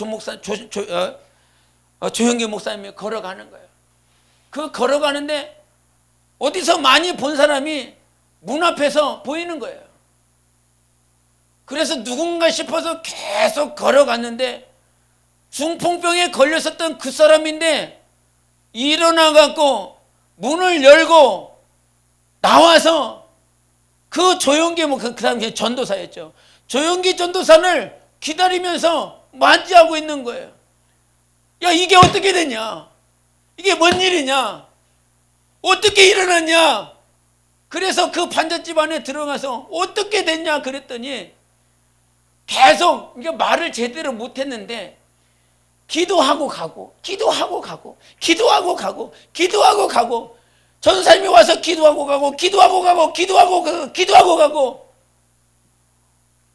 조영기 목사님이 걸어가는 거예요. 그 걸어가는데 어디서 많이 본 사람이 문 앞에서 보이는 거예요. 그래서 누군가 싶어서 계속 걸어갔는데 중풍병에 걸렸었던 그 사람인데 일어나갖고 문을 열고 나와서 그 조영기 그 당시에 전도사였죠. 조영기 전도사를 기다리면서 맞이하고 있는 거예요. 야, 이게 어떻게 되냐? 이게 뭔 일이냐? 어떻게 일어났냐? 그래서 그 판잣집 안에 들어가서 어떻게 됐냐 그랬더니 계속 이게 말을 제대로 못했는데 기도하고 가고, 기도하고 가고, 기도하고 가고, 기도하고 가고, 전사님이 와서 기도하고 가고, 기도하고 가고, 기도하고 가고, 기도하고 가고,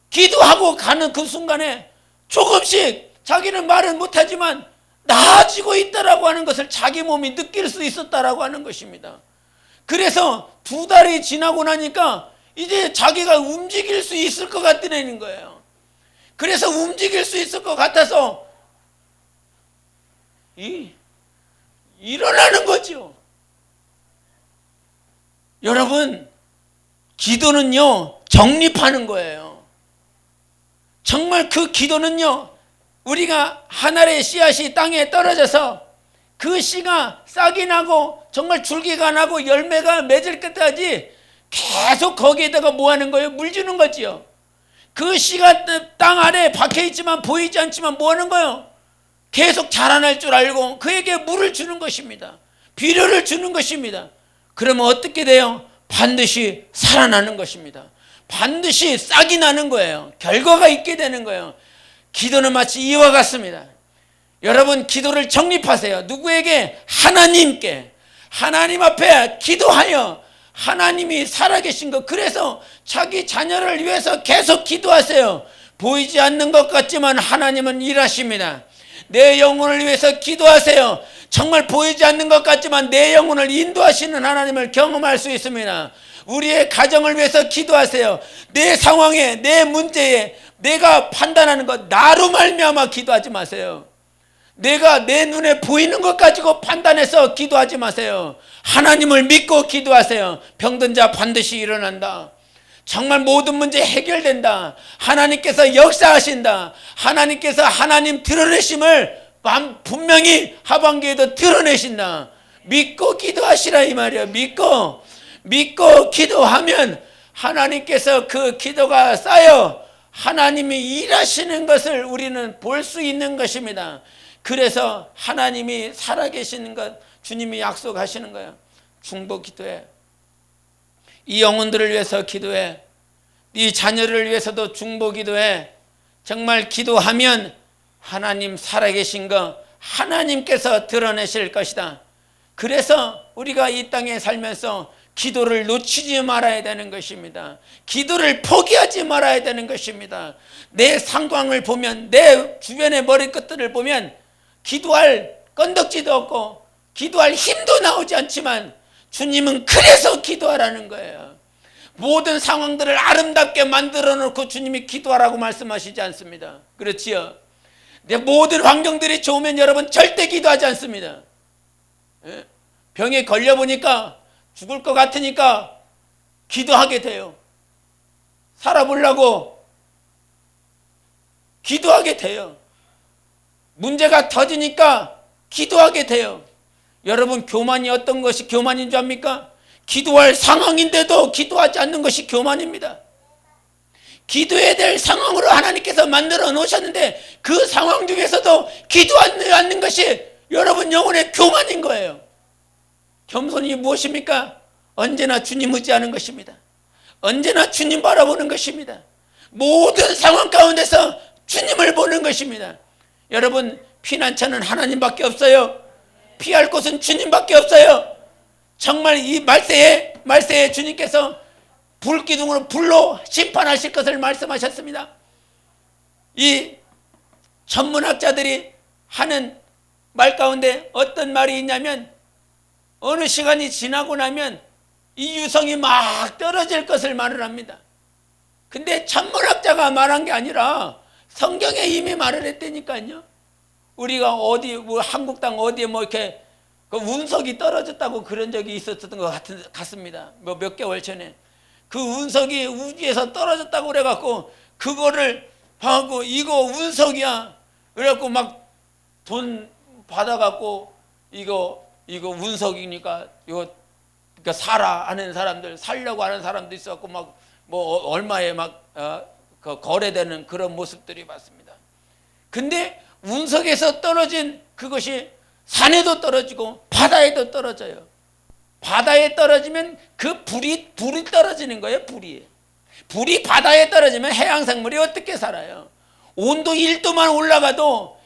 기도하고 가는 그 순간에 조금씩 자기는 말은 못하지만 나아지고 있다라고 하는 것을 자기 몸이 느낄 수 있었다라고 하는 것입니다. 그래서 2달이 지나고 나니까 이제 자기가 움직일 수 있을 것 같다는 거예요. 그래서 움직일 수 있을 것 같아서 일어나는 거죠. 여러분, 기도는요, 정립하는 거예요. 정말 그 기도는요, 우리가 한 알의 씨앗이 땅에 떨어져서 그 씨가 싹이 나고 정말 줄기가 나고 열매가 맺을 때까지 계속 거기에다가 뭐 하는 거예요? 물 주는 거지요. 그 씨가 땅 아래에 박혀 있지만 보이지 않지만 뭐 하는 거예요? 계속 자라날 줄 알고 그에게 물을 주는 것입니다. 비료를 주는 것입니다. 그러면 어떻게 돼요? 반드시 살아나는 것입니다. 반드시 싹이 나는 거예요. 결과가 있게 되는 거예요. 기도는 마치 이와 같습니다. 여러분, 기도를 정립하세요. 누구에게? 하나님께. 하나님 앞에 기도하여 하나님이 살아계신 것, 그래서 자기 자녀를 위해서 계속 기도하세요. 보이지 않는 것 같지만 하나님은 일하십니다. 내 영혼을 위해서 기도하세요. 정말 보이지 않는 것 같지만 내 영혼을 인도하시는 하나님을 경험할 수 있습니다. 우리의 가정을 위해서 기도하세요. 내 상황에, 내 문제에 내가 판단하는 것, 나로 말미암아 기도하지 마세요. 내가 내 눈에 보이는 것 가지고 판단해서 기도하지 마세요. 하나님을 믿고 기도하세요. 병든 자 반드시 일어난다. 정말 모든 문제 해결된다. 하나님께서 역사하신다. 하나님께서 하나님 드러내심을 분명히 하반기에도 드러내신다. 믿고 기도하시라 이 말이에요. 믿고 기도하면 하나님께서 그 기도가 쌓여 하나님이 일하시는 것을 우리는 볼 수 있는 것입니다. 그래서 하나님이 살아계시는 것 주님이 약속하시는 거예요. 중보 기도해. 이 영혼들을 위해서 기도해. 네 자녀를 위해서도 중보 기도해. 정말 기도하면 하나님 살아계신 것 하나님께서 드러내실 것이다. 그래서 우리가 이 땅에 살면서 기도를 놓치지 말아야 되는 것입니다. 기도를 포기하지 말아야 되는 것입니다. 내 상황을 보면, 내 주변의 머리끝들을 보면 기도할 건덕지도 없고 기도할 힘도 나오지 않지만 주님은 그래서 기도하라는 거예요. 모든 상황들을 아름답게 만들어 놓고 주님이 기도하라고 말씀하시지 않습니다. 그렇지요? 내 모든 환경들이 좋으면 여러분 절대 기도하지 않습니다. 병에 걸려보니까 죽을 것 같으니까 기도하게 돼요. 살아보려고 기도하게 돼요. 문제가 터지니까 기도하게 돼요. 여러분, 교만이 어떤 것이 교만인 줄 압니까? 기도할 상황인데도 기도하지 않는 것이 교만입니다. 기도해야 될 상황으로 하나님께서 만들어 놓으셨는데 그 상황 중에서도 기도하지 않는 것이 여러분 영혼의 교만인 거예요. 겸손이 무엇입니까? 언제나 주님 의지하는 것입니다. 언제나 주님 바라보는 것입니다. 모든 상황 가운데서 주님을 보는 것입니다. 여러분, 피난처는 하나님밖에 없어요. 피할 곳은 주님밖에 없어요. 정말 이 말세에 주님께서 불기둥으로 불로 심판하실 것을 말씀하셨습니다. 이 전문학자들이 하는 말 가운데 어떤 말이 있냐면, 어느 시간이 지나고 나면 이 유성이 막 떨어질 것을 말을 합니다. 근데 천문학자가 말한 게 아니라 성경에 이미 말을 했다니까요. 우리가 어디 뭐 한국 땅 어디에 뭐 이렇게 그 운석이 떨어졌다고 그런 적이 있었던 것 같습니다. 뭐 몇 개월 전에 그 운석이 우주에서 떨어졌다고 그래갖고 그거를 하고 이거 운석이야. 그래갖고 막 돈 받아갖고 이거 운석이니까 이거 그러니까 사라 하는 사람들, 살려고 하는 사람도 있었고 막 뭐 얼마에 막 그 거래되는 그런 모습들이 봤습니다. 근데 운석에서 떨어진 그것이 산에도 떨어지고 바다에도 떨어져요. 바다에 떨어지면 그 불이 떨어지는 거예요. 불이 바다에 떨어지면 해양 생물이 어떻게 살아요? 온도 1도만 올라가도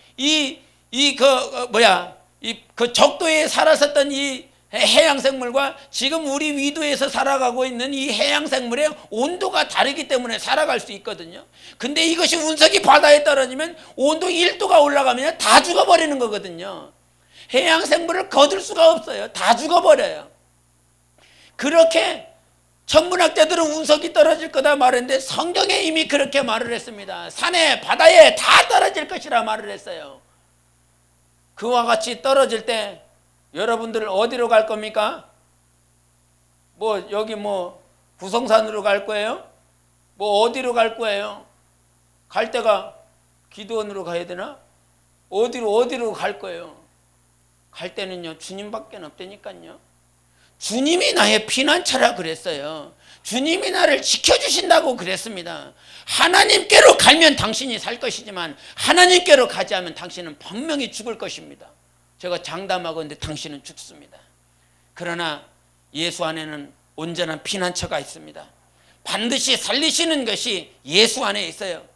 그 적도에 살았었던 이 해양 생물과 지금 우리 위도에서 살아가고 있는 이 해양 생물의 온도가 다르기 때문에 살아갈 수 있거든요. 근데 이것이 운석이 바다에 떨어지면 온도 1도가 올라가면 다 죽어버리는 거거든요. 해양 생물을 거둘 수가 없어요. 다 죽어버려요. 그렇게 천문학자들은 운석이 떨어질 거다 말했는데 성경에 이미 그렇게 말을 했습니다. 산에 바다에 다 떨어질 것이라 말을 했어요. 그와 같이 떨어질 때 여러분들 어디로 갈 겁니까? 뭐 여기 뭐 부성산으로 갈 거예요? 뭐 어디로 갈 거예요? 갈 데가 기도원으로 가야 되나? 어디로 갈 거예요? 갈 때는요 주님밖에 없다니까요. 주님이 나의 피난처라 그랬어요. 주님이 나를 지켜주신다고 그랬습니다. 하나님께로 가면 당신이 살 것이지만 하나님께로 가지 않으면 당신은 분명히 죽을 것입니다. 제가 장담하건대 당신은 죽습니다. 그러나 예수 안에는 온전한 피난처가 있습니다. 반드시 살리시는 것이 예수 안에 있어요.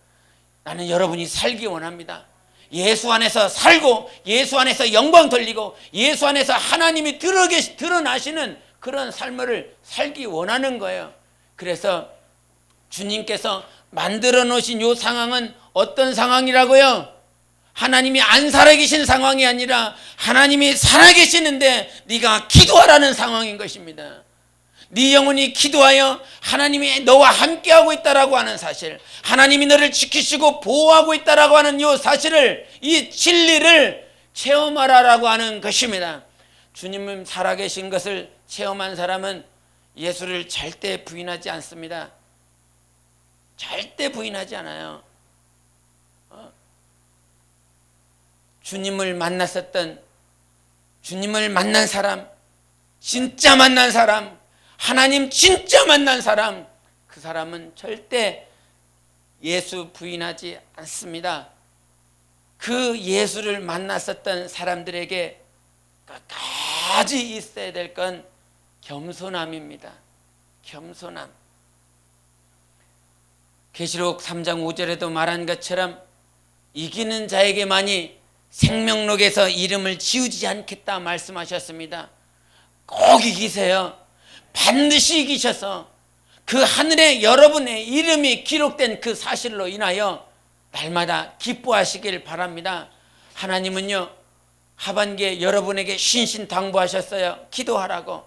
나는 여러분이 살기 원합니다. 예수 안에서 살고 예수 안에서 영광 돌리고 예수 안에서 하나님이 드러나시는 그런 삶을 살기 원하는 거예요. 그래서 주님께서 만들어 놓으신 이 상황은 어떤 상황이라고요? 하나님이 안 살아계신 상황이 아니라 하나님이 살아계시는데 네가 기도하라는 상황인 것입니다. 네 영혼이 기도하여 하나님이 너와 함께하고 있다라고 하는 사실, 하나님이 너를 지키시고 보호하고 있다라고 하는 이 사실을, 이 진리를 체험하라라고 하는 것입니다. 주님은 살아계신 것을 체험한 사람은 예수를 절대 부인하지 않습니다. 절대 부인하지 않아요. 주님을 만났었던, 주님을 만난 사람, 진짜 만난 사람, 하나님 진짜 만난 사람, 그 사람은 절대 예수 부인하지 않습니다. 그 예수를 만났었던 사람들에게 끝까지 있어야 될 건 겸손함입니다. 겸손함. 계시록 3장 5절에도 말한 것처럼 이기는 자에게만이 생명록에서 이름을 지우지 않겠다 말씀하셨습니다. 꼭 이기세요. 반드시 이기셔서 그 하늘에 여러분의 이름이 기록된 그 사실로 인하여 날마다 기뻐하시길 바랍니다. 하나님은요 하반기에 여러분에게 신신당부하셨어요. 기도하라고.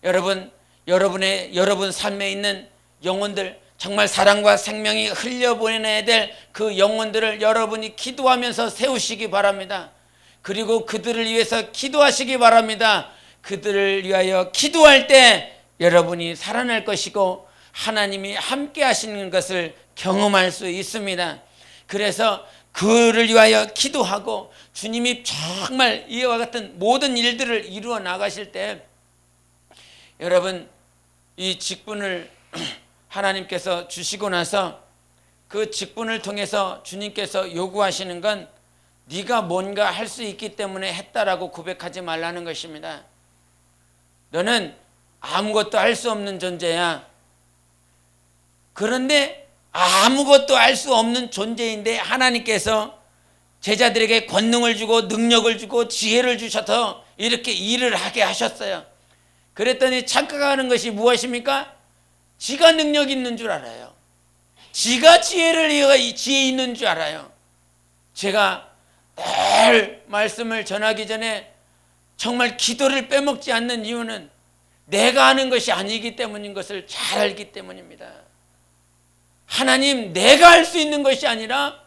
여러분 삶에 있는 영혼들, 정말 사랑과 생명이 흘려보내야 될 그 영혼들을 여러분이 기도하면서 세우시기 바랍니다. 그리고 그들을 위해서 기도하시기 바랍니다. 그들을 위하여 기도할 때 여러분이 살아날 것이고 하나님이 함께 하시는 것을 경험할 수 있습니다. 그래서 그를 위하여 기도하고 주님이 정말 이와 같은 모든 일들을 이루어 나가실 때 여러분 이 직분을 하나님께서 주시고 나서 그 직분을 통해서 주님께서 요구하시는 건 네가 뭔가 할 수 있기 때문에 했다라고 고백하지 말라는 것입니다. 너는 아무것도 할 수 없는 존재야. 그런데 아무것도 할 수 없는 존재인데 하나님께서 제자들에게 권능을 주고 능력을 주고 지혜를 주셔서 이렇게 일을 하게 하셨어요. 그랬더니 착각하는 것이 무엇입니까? 지가 능력 있는 줄 알아요. 지가 지혜 있는 줄 알아요. 제가 늘 말씀을 전하기 전에 정말 기도를 빼먹지 않는 이유는 내가 하는 것이 아니기 때문인 것을 잘 알기 때문입니다. 하나님, 내가 할 수 있는 것이 아니라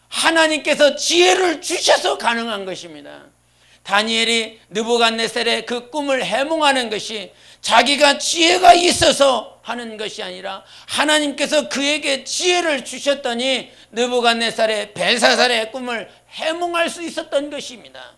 하나님께서 지혜를 주셔서 가능한 것입니다. 다니엘이 느부갓네살의 그 꿈을 해몽하는 것이 자기가 지혜가 있어서 하는 것이 아니라 하나님께서 그에게 지혜를 주셨더니 느부갓네살의 벨사살의 꿈을 해몽할 수 있었던 것입니다.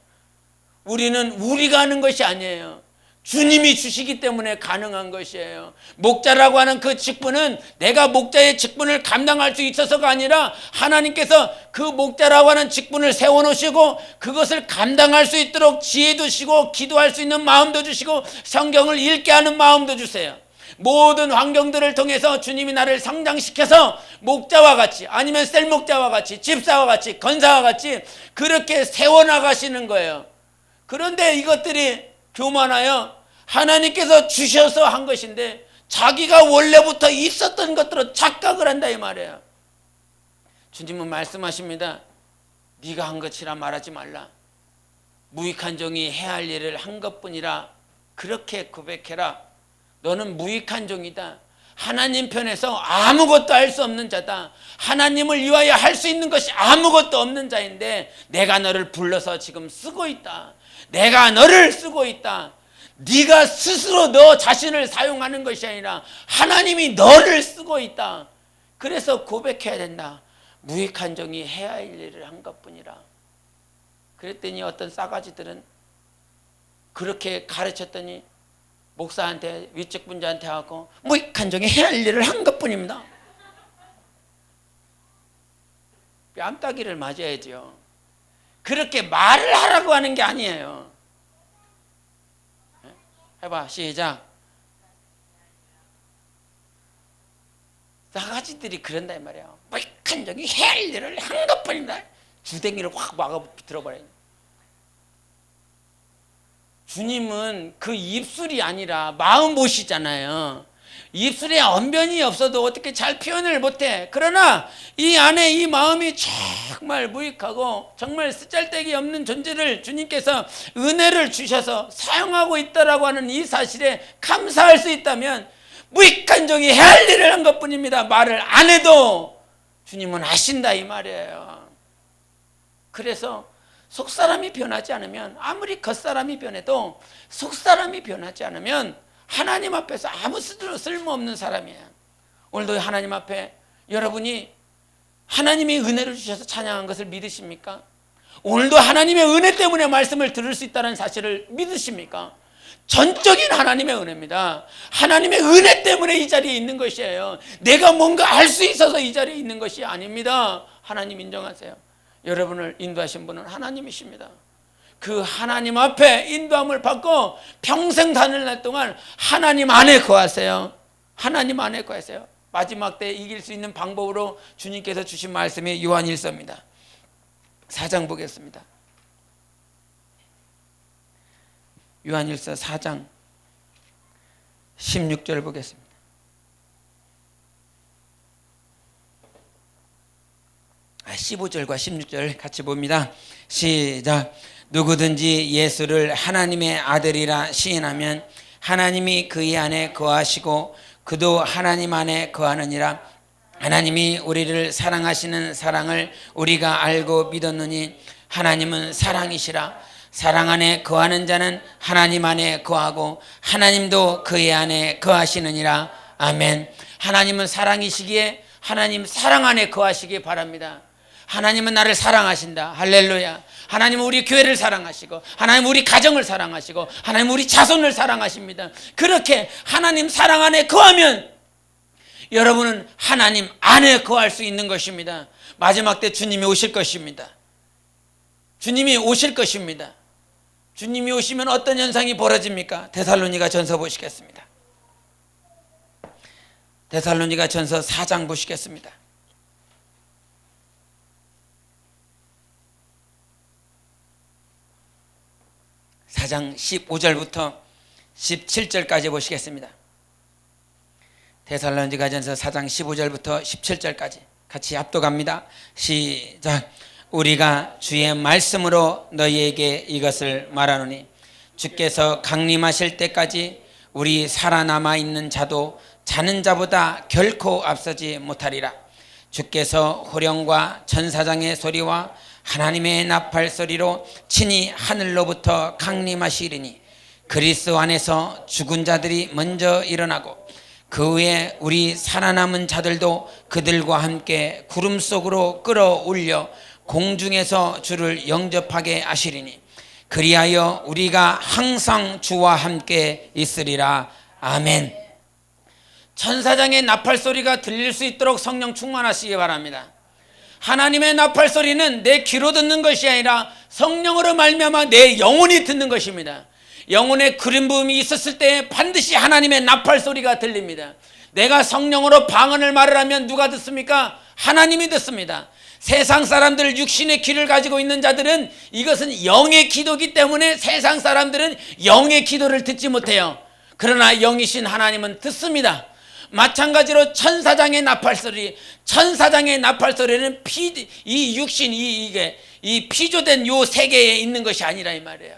우리는 우리가 하는 것이 아니에요. 주님이 주시기 때문에 가능한 것이에요. 목자라고 하는 그 직분은 내가 목자의 직분을 감당할 수 있어서가 아니라 하나님께서 그 목자라고 하는 직분을 세워놓으시고 그것을 감당할 수 있도록 지혜도 주시고 기도할 수 있는 마음도 주시고 성경을 읽게 하는 마음도 주세요. 모든 환경들을 통해서 주님이 나를 성장시켜서 목자와 같이 아니면 셀목자와 같이 집사와 같이 건사와 같이 그렇게 세워나가시는 거예요. 그런데 이것들이 교만하여 하나님께서 주셔서 한 것인데 자기가 원래부터 있었던 것들로 착각을 한다 이 말이에요. 주님은 말씀하십니다. 네가 한 것이라 말하지 말라. 무익한 종이 해야 할 일을 한 것뿐이라 그렇게 고백해라. 너는 무익한 종이다. 하나님 편에서 아무것도 할 수 없는 자다. 하나님을 위하여 할 수 있는 것이 아무것도 없는 자인데 내가 너를 불러서 지금 쓰고 있다. 내가 너를 쓰고 있다. 네가 스스로 너 자신을 사용하는 것이 아니라 하나님이 너를 쓰고 있다. 그래서 고백해야 된다. 무익한 종이 해야 할 일을 한 것뿐이라. 그랬더니 어떤 싸가지들은 그렇게 가르쳤더니 목사한테, 위쪽 분자한테 하고 무익한 종이 해야 할 일을 한 것뿐입니다. 뺨따기를 맞아야죠. 그렇게 말을 하라고 하는 게 아니에요. 해봐, 시작. 싸가지들이 그런다 이 말이야. 무익한 종이 해야 할 일을 한 것뿐입니다. 주댕이를 확 막아 들어버려요. 주님은 그 입술이 아니라 마음 보시잖아요. 입술에 언변이 없어도 어떻게 잘 표현을 못해. 그러나 이 안에 이 마음이 정말 무익하고 정말 쓰잘데기 없는 존재를 주님께서 은혜를 주셔서 사용하고 있다라고 하는 이 사실에 감사할 수 있다면 무익한 종이 해야 할 일을 한 것뿐입니다. 말을 안 해도 주님은 하신다 이 말이에요. 그래서 속사람이 변하지 않으면, 아무리 겉사람이 변해도 속사람이 변하지 않으면 하나님 앞에서 아무 쓸모없는 사람이에요. 오늘도 하나님 앞에 여러분이 하나님이 은혜를 주셔서 찬양한 것을 믿으십니까? 오늘도 하나님의 은혜 때문에 말씀을 들을 수 있다는 사실을 믿으십니까? 전적인 하나님의 은혜입니다. 하나님의 은혜 때문에 이 자리에 있는 것이에요. 내가 뭔가 알 수 있어서 이 자리에 있는 것이 아닙니다. 하나님 인정하세요. 여러분을 인도하신 분은 하나님이십니다. 그 하나님 앞에 인도함을 받고 평생 사는 날 동안 하나님 안에 거하세요. 하나님 안에 거하세요. 마지막 때 이길 수 있는 방법으로 주님께서 주신 말씀이 요한일서입니다. 4장 보겠습니다. 요한일서 4장 16절 보겠습니다. 아, 15절과 16절 같이 봅니다. 시작. 누구든지 예수를 하나님의 아들이라 시인하면 하나님이 그의 안에 거하시고 그도 하나님 안에 거하느니라. 하나님이 우리를 사랑하시는 사랑을 우리가 알고 믿었느니 하나님은 사랑이시라. 사랑 안에 거하는 자는 하나님 안에 거하고 하나님도 그의 안에 거하시느니라. 아멘. 하나님은 사랑이시기에 하나님 사랑 안에 거하시기 바랍니다. 하나님은 나를 사랑하신다. 할렐루야. 하나님은 우리 교회를 사랑하시고 하나님은 우리 가정을 사랑하시고 하나님은 우리 자손을 사랑하십니다. 그렇게 하나님 사랑 안에 거하면 여러분은 하나님 안에 거할 수 있는 것입니다. 마지막 때 주님이 오실 것입니다. 주님이 오실 것입니다. 주님이 오시면 어떤 현상이 벌어집니까? 데살로니가 전서 보시겠습니다. 데살로니가 전서 4장 보시겠습니다. 4장 15절부터 17절까지 보시겠습니다. 데살로니가전서 4장 15절부터 17절까지 같이 합독합니다. 시작. 우리가 주의 말씀으로 너희에게 이것을 말하노니 주께서 강림하실 때까지 우리 살아남아 있는 자도 자는 자보다 결코 앞서지 못하리라. 주께서 호령과 천사장의 소리와 하나님의 나팔 소리로 친히 하늘로부터 강림하시리니 그리스도 안에서 죽은 자들이 먼저 일어나고 그 후에 우리 살아남은 자들도 그들과 함께 구름 속으로 끌어올려 공중에서 주를 영접하게 하시리니 그리하여 우리가 항상 주와 함께 있으리라. 아멘. 천사장의 나팔 소리가 들릴 수 있도록 성령 충만하시기 바랍니다. 하나님의 나팔 소리는 내 귀로 듣는 것이 아니라 성령으로 말미암아 내 영혼이 듣는 것입니다. 영혼의 그림 부음이 있었을 때 반드시 하나님의 나팔 소리가 들립니다. 내가 성령으로 방언을 말을 하면 누가 듣습니까? 하나님이 듣습니다. 세상 사람들 육신의 귀를 가지고 있는 자들은 이것은 영의 기도이기 때문에 세상 사람들은 영의 기도를 듣지 못해요. 그러나 영이신 하나님은 듣습니다. 마찬가지로 천사장의 나팔 소리, 천사장의 나팔 소리는 이 육신, 이 피조된 요 세계에 있는 것이 아니라 이 말이에요.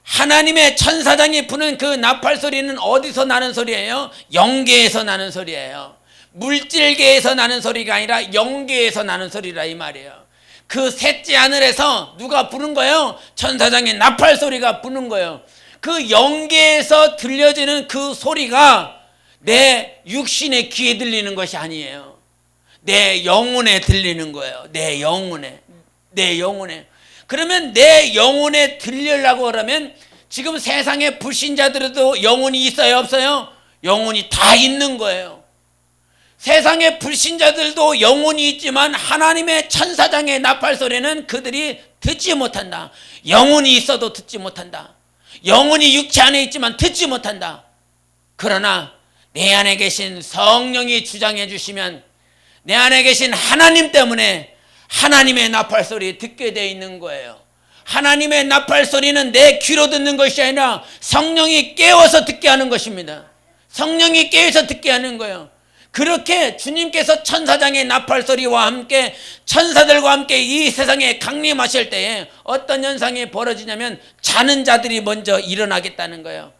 하나님의 천사장이 부는 그 나팔 소리는 어디서 나는 소리예요? 영계에서 나는 소리예요. 물질계에서 나는 소리가 아니라 영계에서 나는 소리라 이 말이에요. 그 셋째 하늘에서 누가 부는 거예요? 천사장의 나팔 소리가 부는 거예요. 그 영계에서 들려지는 그 소리가 내 육신의 귀에 들리는 것이 아니에요. 내 영혼에 들리는 거예요. 내 영혼에. 그러면 내 영혼에 들리려고 그러면 지금 세상의 불신자들도 영혼이 있어요, 없어요? 영혼이 다 있는 거예요. 세상의 불신자들도 영혼이 있지만 하나님의 천사장의 나팔 소리는 그들이 듣지 못한다. 영혼이 있어도 듣지 못한다. 영혼이 육체 안에 있지만 듣지 못한다. 그러나 내 안에 계신 성령이 주장해 주시면 내 안에 계신 하나님 때문에 하나님의 나팔 소리 듣게 되어 있는 거예요. 하나님의 나팔 소리는 내 귀로 듣는 것이 아니라 성령이 깨워서 듣게 하는 것입니다. 성령이 깨워서 듣게 하는 거예요. 그렇게 주님께서 천사장의 나팔 소리와 함께 천사들과 함께 이 세상에 강림하실 때에 어떤 현상이 벌어지냐면 자는 자들이 먼저 일어나겠다는 거예요.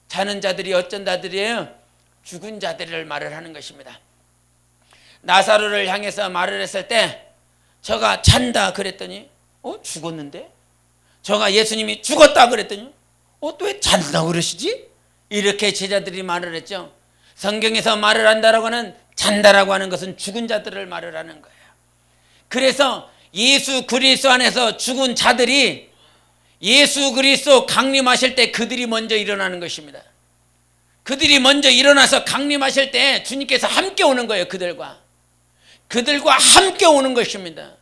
자는 자들이 어쩐 자들이에요? 죽은 자들을 말을 하는 것입니다. 나사로를 향해서 말을 했을 때 저가 잔다 그랬더니 죽었는데? 저가 예수님이 죽었다 그랬더니 또 왜 잔다 그러시지? 이렇게 제자들이 말을 했죠. 성경에서 말을 한다라고 하는 잔다라고 하는 것은 죽은 자들을 말을 하는 거예요. 그래서 예수 그리스도 안에서 죽은 자들이 예수 그리스도 강림하실 때 그들이 먼저 일어나는 것입니다. 그들이 먼저 일어나서 강림하실 때 주님께서 함께 오는 거예요. 그들과 함께 오는 것입니다.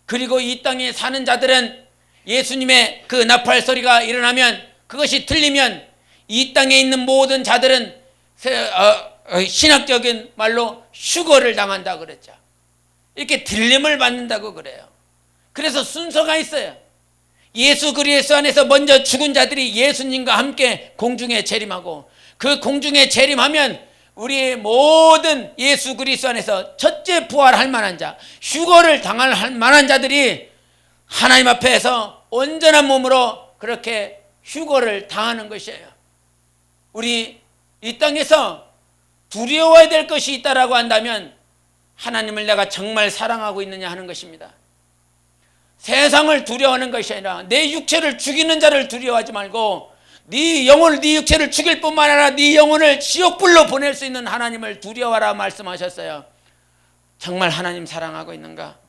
그리고 이 땅에 사는 자들은 예수님의 그 나팔 소리가 일어나면 그것이 들리면 이 땅에 있는 모든 자들은 신학적인 말로 휴거를 당한다고 그랬죠. 이렇게 들림을 받는다고 그래요. 그래서 순서가 있어요. 예수 그리스도 안에서 먼저 죽은 자들이 예수님과 함께 공중에 재림하고 그 공중에 재림하면 우리의 모든 예수 그리스도 안에서 첫째 부활할 만한 자, 휴거를 당할 만한 자들이 하나님 앞에서 온전한 몸으로 그렇게 휴거를 당하는 것이에요. 우리 이 땅에서 두려워야 될 것이 있다라고 한다면 하나님을 내가 정말 사랑하고 있느냐 하는 것입니다. 세상을 두려워하는 것이 아니라 내 육체를 죽이는 자를 두려워하지 말고 네 영혼을, 네 육체를 죽일 뿐만 아니라 네 영혼을 지옥불로 보낼 수 있는 하나님을 두려워하라 말씀하셨어요. 정말 하나님 사랑하고 있는가?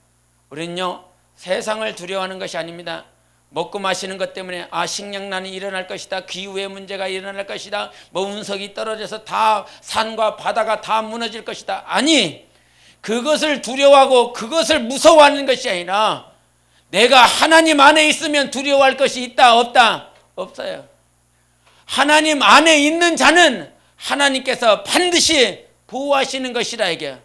우리는요 세상을 두려워하는 것이 아닙니다. 먹고 마시는 것 때문에 식량난이 일어날 것이다, 기후의 문제가 일어날 것이다, 운석이 떨어져서 다 산과 바다가 다 무너질 것이다. 아니, 그것을 두려워하고 그것을 무서워하는 것이 아니라 내가 하나님 안에 있으면 두려워할 것이 있다 없다? 없어요. 하나님 안에 있는 자는 하나님께서 반드시 보호하시는 것이라. 이게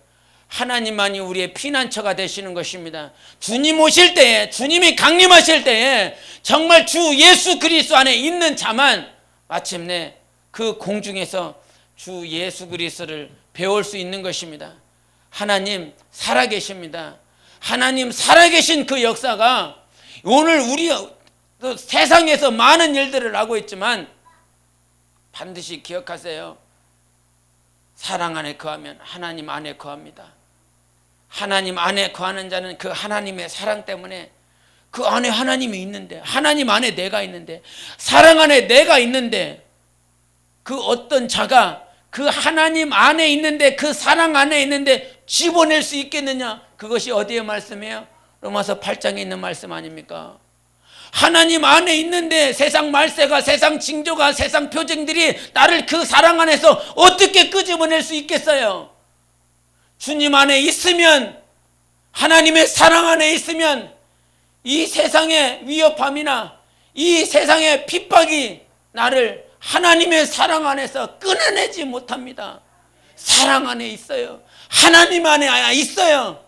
하나님만이 우리의 피난처가 되시는 것입니다. 주님 오실 때에, 주님이 강림하실 때에 정말 주 예수 그리스도 안에 있는 자만 마침내 그 공중에서 주 예수 그리스도를 배울 수 있는 것입니다. 하나님 살아계십니다. 하나님 살아계신 그 역사가 오늘 우리 세상에서 많은 일들을 하고 있지만 반드시 기억하세요. 사랑 안에 거하면 하나님 안에 거합니다. 하나님 안에 거하는 자는 그 하나님의 사랑 때문에 그 안에 하나님이 있는데, 하나님 안에 내가 있는데, 사랑 안에 내가 있는데 그 어떤 자가 그 하나님 안에 있는데, 그 사랑 안에 있는데 집어낼 수 있겠느냐? 그것이 어디의 말씀이에요? 로마서 8장에 있는 말씀 아닙니까? 하나님 안에 있는데 세상 말세가, 세상 징조가, 세상 표징들이 나를 그 사랑 안에서 어떻게 끄집어낼 수 있겠어요? 주님 안에 있으면, 하나님의 사랑 안에 있으면 이 세상의 위협함이나 이 세상의 핍박이 나를 하나님의 사랑 안에서 끊어내지 못합니다. 사랑 안에 있어요. 하나님 안에 있어요.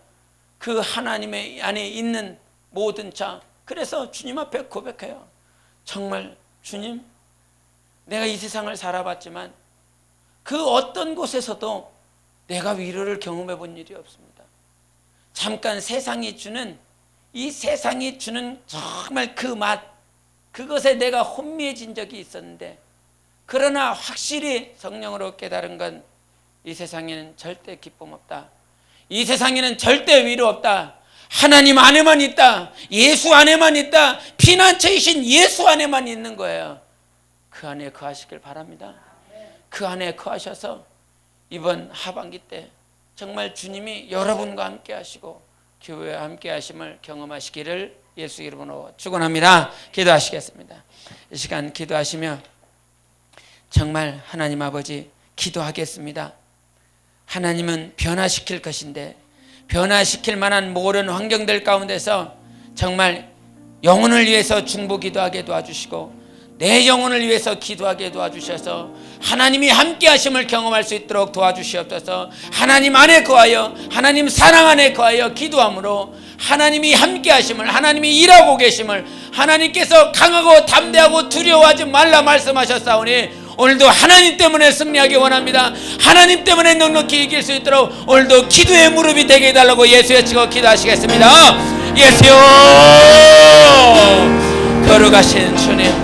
그 하나님의 안에 있는 모든 자. 그래서 주님 앞에 고백해요. 정말 주님, 내가 이 세상을 살아봤지만 그 어떤 곳에서도 내가 위로를 경험해 본 일이 없습니다. 잠깐 세상이 주는, 이 세상이 주는 정말 그 맛, 그것에 내가 혼미해진 적이 있었는데, 그러나 확실히 성령으로 깨달은 건 이 세상에는 절대 기쁨 없다. 이 세상에는 절대 위로 없다. 하나님 안에만 있다. 예수 안에만 있다. 피난처이신 예수 안에만 있는 거예요. 그 안에 거하시길 바랍니다. 그 안에 거하셔서 이번 하반기 때 정말 주님이 여러분과 함께 하시고 교회와 함께 하심을 경험하시기를 예수 이름으로 축원합니다. 기도하시겠습니다. 이 시간 기도하시며 정말 하나님 아버지 기도하겠습니다. 하나님은 변화시킬 것인데 변화시킬 만한 모든 환경들 가운데서 정말 영혼을 위해서 중보 기도하게 도와주시고 내 영혼을 위해서 기도하게 도와주셔서 하나님이 함께 하심을 경험할 수 있도록 도와주시옵소서. 하나님 안에 거하여 하나님 사랑 안에 거하여 기도함으로 하나님이 함께 하심을, 하나님이 일하고 계심을, 하나님께서 강하고 담대하고 두려워하지 말라 말씀하셨사오니 오늘도 하나님 때문에 승리하기 원합니다. 하나님 때문에 넉넉히 이길 수 있도록 오늘도 기도의 무릎이 되게 해달라고 예수 외치고 기도하시겠습니다. 예수여, 걸어가신 주님